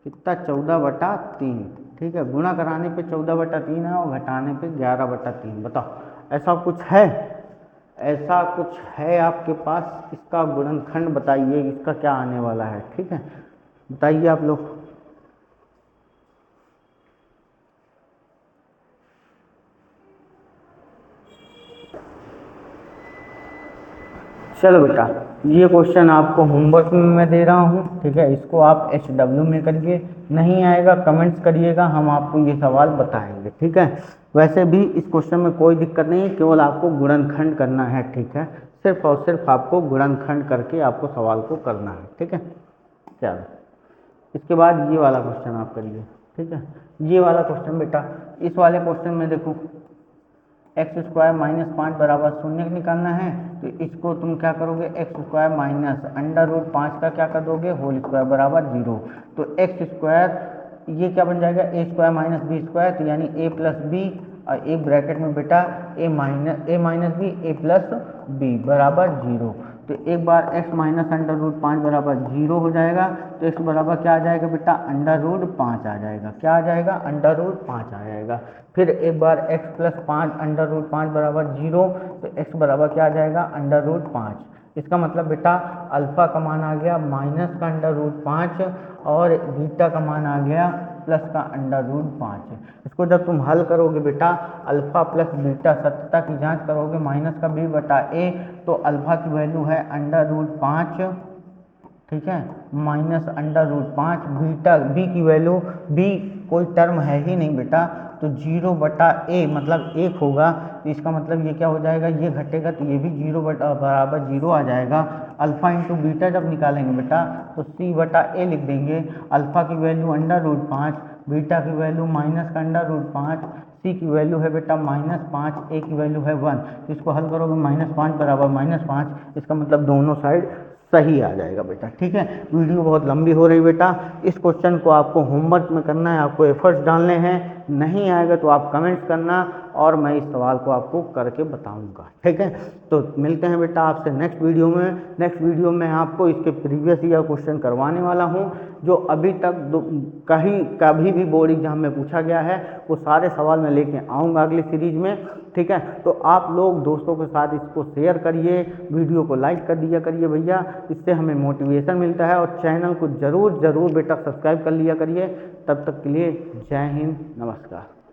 कितना? 14/3। ठीक है, गुणा कराने पे 14/3 है और घटाने पे 11/3। बताओ ऐसा कुछ है? ऐसा कुछ है आपके पास? इसका गुणनखंड बताइए, इसका क्या आने वाला है। ठीक है, बताइए आप लोग। चलो बेटा ये क्वेश्चन आपको होमवर्क में मैं दे रहा हूँ, ठीक है। इसको आप HW में करिए, नहीं आएगा कमेंट्स करिएगा, हम आपको ये सवाल बताएंगे, ठीक है। वैसे भी इस क्वेश्चन में कोई दिक्कत नहीं है, केवल आपको गुणनखंड करना है, ठीक है। सिर्फ और सिर्फ आपको गुणनखंड करके आपको सवाल को करना है, ठीक है। चलो, इसके बाद ये वाला क्वेश्चन आप करिए, ठीक है। ये वाला क्वेश्चन बेटा, इस वाले क्वेश्चन में देखो x² माइनस 5 बराबर 0 निकालना है, तो इसको तुम क्या करोगे, x² माइनस √5 का क्या कर दोगे, होल स्क्वायर बराबर 0। तो x² ये क्या बन जाएगा, a² माइनस b², तो यानी a प्लस बी, और एक ब्रैकेट में बेटा a minus B a plus B बराबर 0। तो एक बार x माइनस √5 बराबर 0 हो जाएगा, तो x बराबर क्या आ जाएगा बेटा, √5 आ जाएगा। क्या आ जाएगा, √5 आ जाएगा। फिर एक बार x प्लस 5 √5 बराबर 0, तो x बराबर क्या आ जाएगा, √5। इसका मतलब बेटा अल्फ़ा का मान आ गया माइनस का √5 और बीटा का मान आ गया प्लस का √5। इसको जब तुम हल करोगे बेटा, अल्फ़ा प्लस बीटा सत्यता की जांच करोगे, माइनस का b/a, तो अल्फ़ा की वैल्यू है √5, ठीक है, माइनस √5। बीटा बी की वैल्यू, बी कोई टर्म है ही नहीं बेटा, तो 0/a मतलब 1 होगा। तो इसका मतलब ये क्या हो जाएगा, ये घटेगा तो ये भी 0 बराबर 0 आ जाएगा। अल्फ़ा इंटू बीटा जब निकालेंगे बेटा, तो c/a लिख देंगे। अल्फ़ा की वैल्यू √5, बीटा की वैल्यू माइनस का √5, सी की वैल्यू है बेटा -5, ए की वैल्यू है 1। तो इसको हल करोगे, -5 बराबर -5, इसका मतलब दोनों साइड सही आ जाएगा बेटा, ठीक है। वीडियो बहुत लंबी हो रही बेटा, इस क्वेश्चन को आपको होमवर्क में करना है, आपको एफर्ट्स डालने हैं। नहीं आएगा तो आप कमेंट्स करना, और मैं इस सवाल को आपको करके बताऊंगा, ठीक है। तो मिलते हैं बेटा आपसे नेक्स्ट वीडियो में। नेक्स्ट वीडियो में आपको इसके प्रीवियस ईयर क्वेश्चन करवाने वाला हूं, जो अभी तक कभी भी बोर्ड एग्जाम में पूछा गया है, वो सारे सवाल मैं लेके आऊँगा अगली सीरीज में, ठीक है। तो आप लोग दोस्तों के साथ इसको शेयर करिए, वीडियो को लाइक कर दिया करिए भैया, इससे हमें मोटिवेशन मिलता है। और चैनल को ज़रूर बेटा सब्सक्राइब कर लिया करिए। तब तक के लिए जय हिंद, नमस्कार।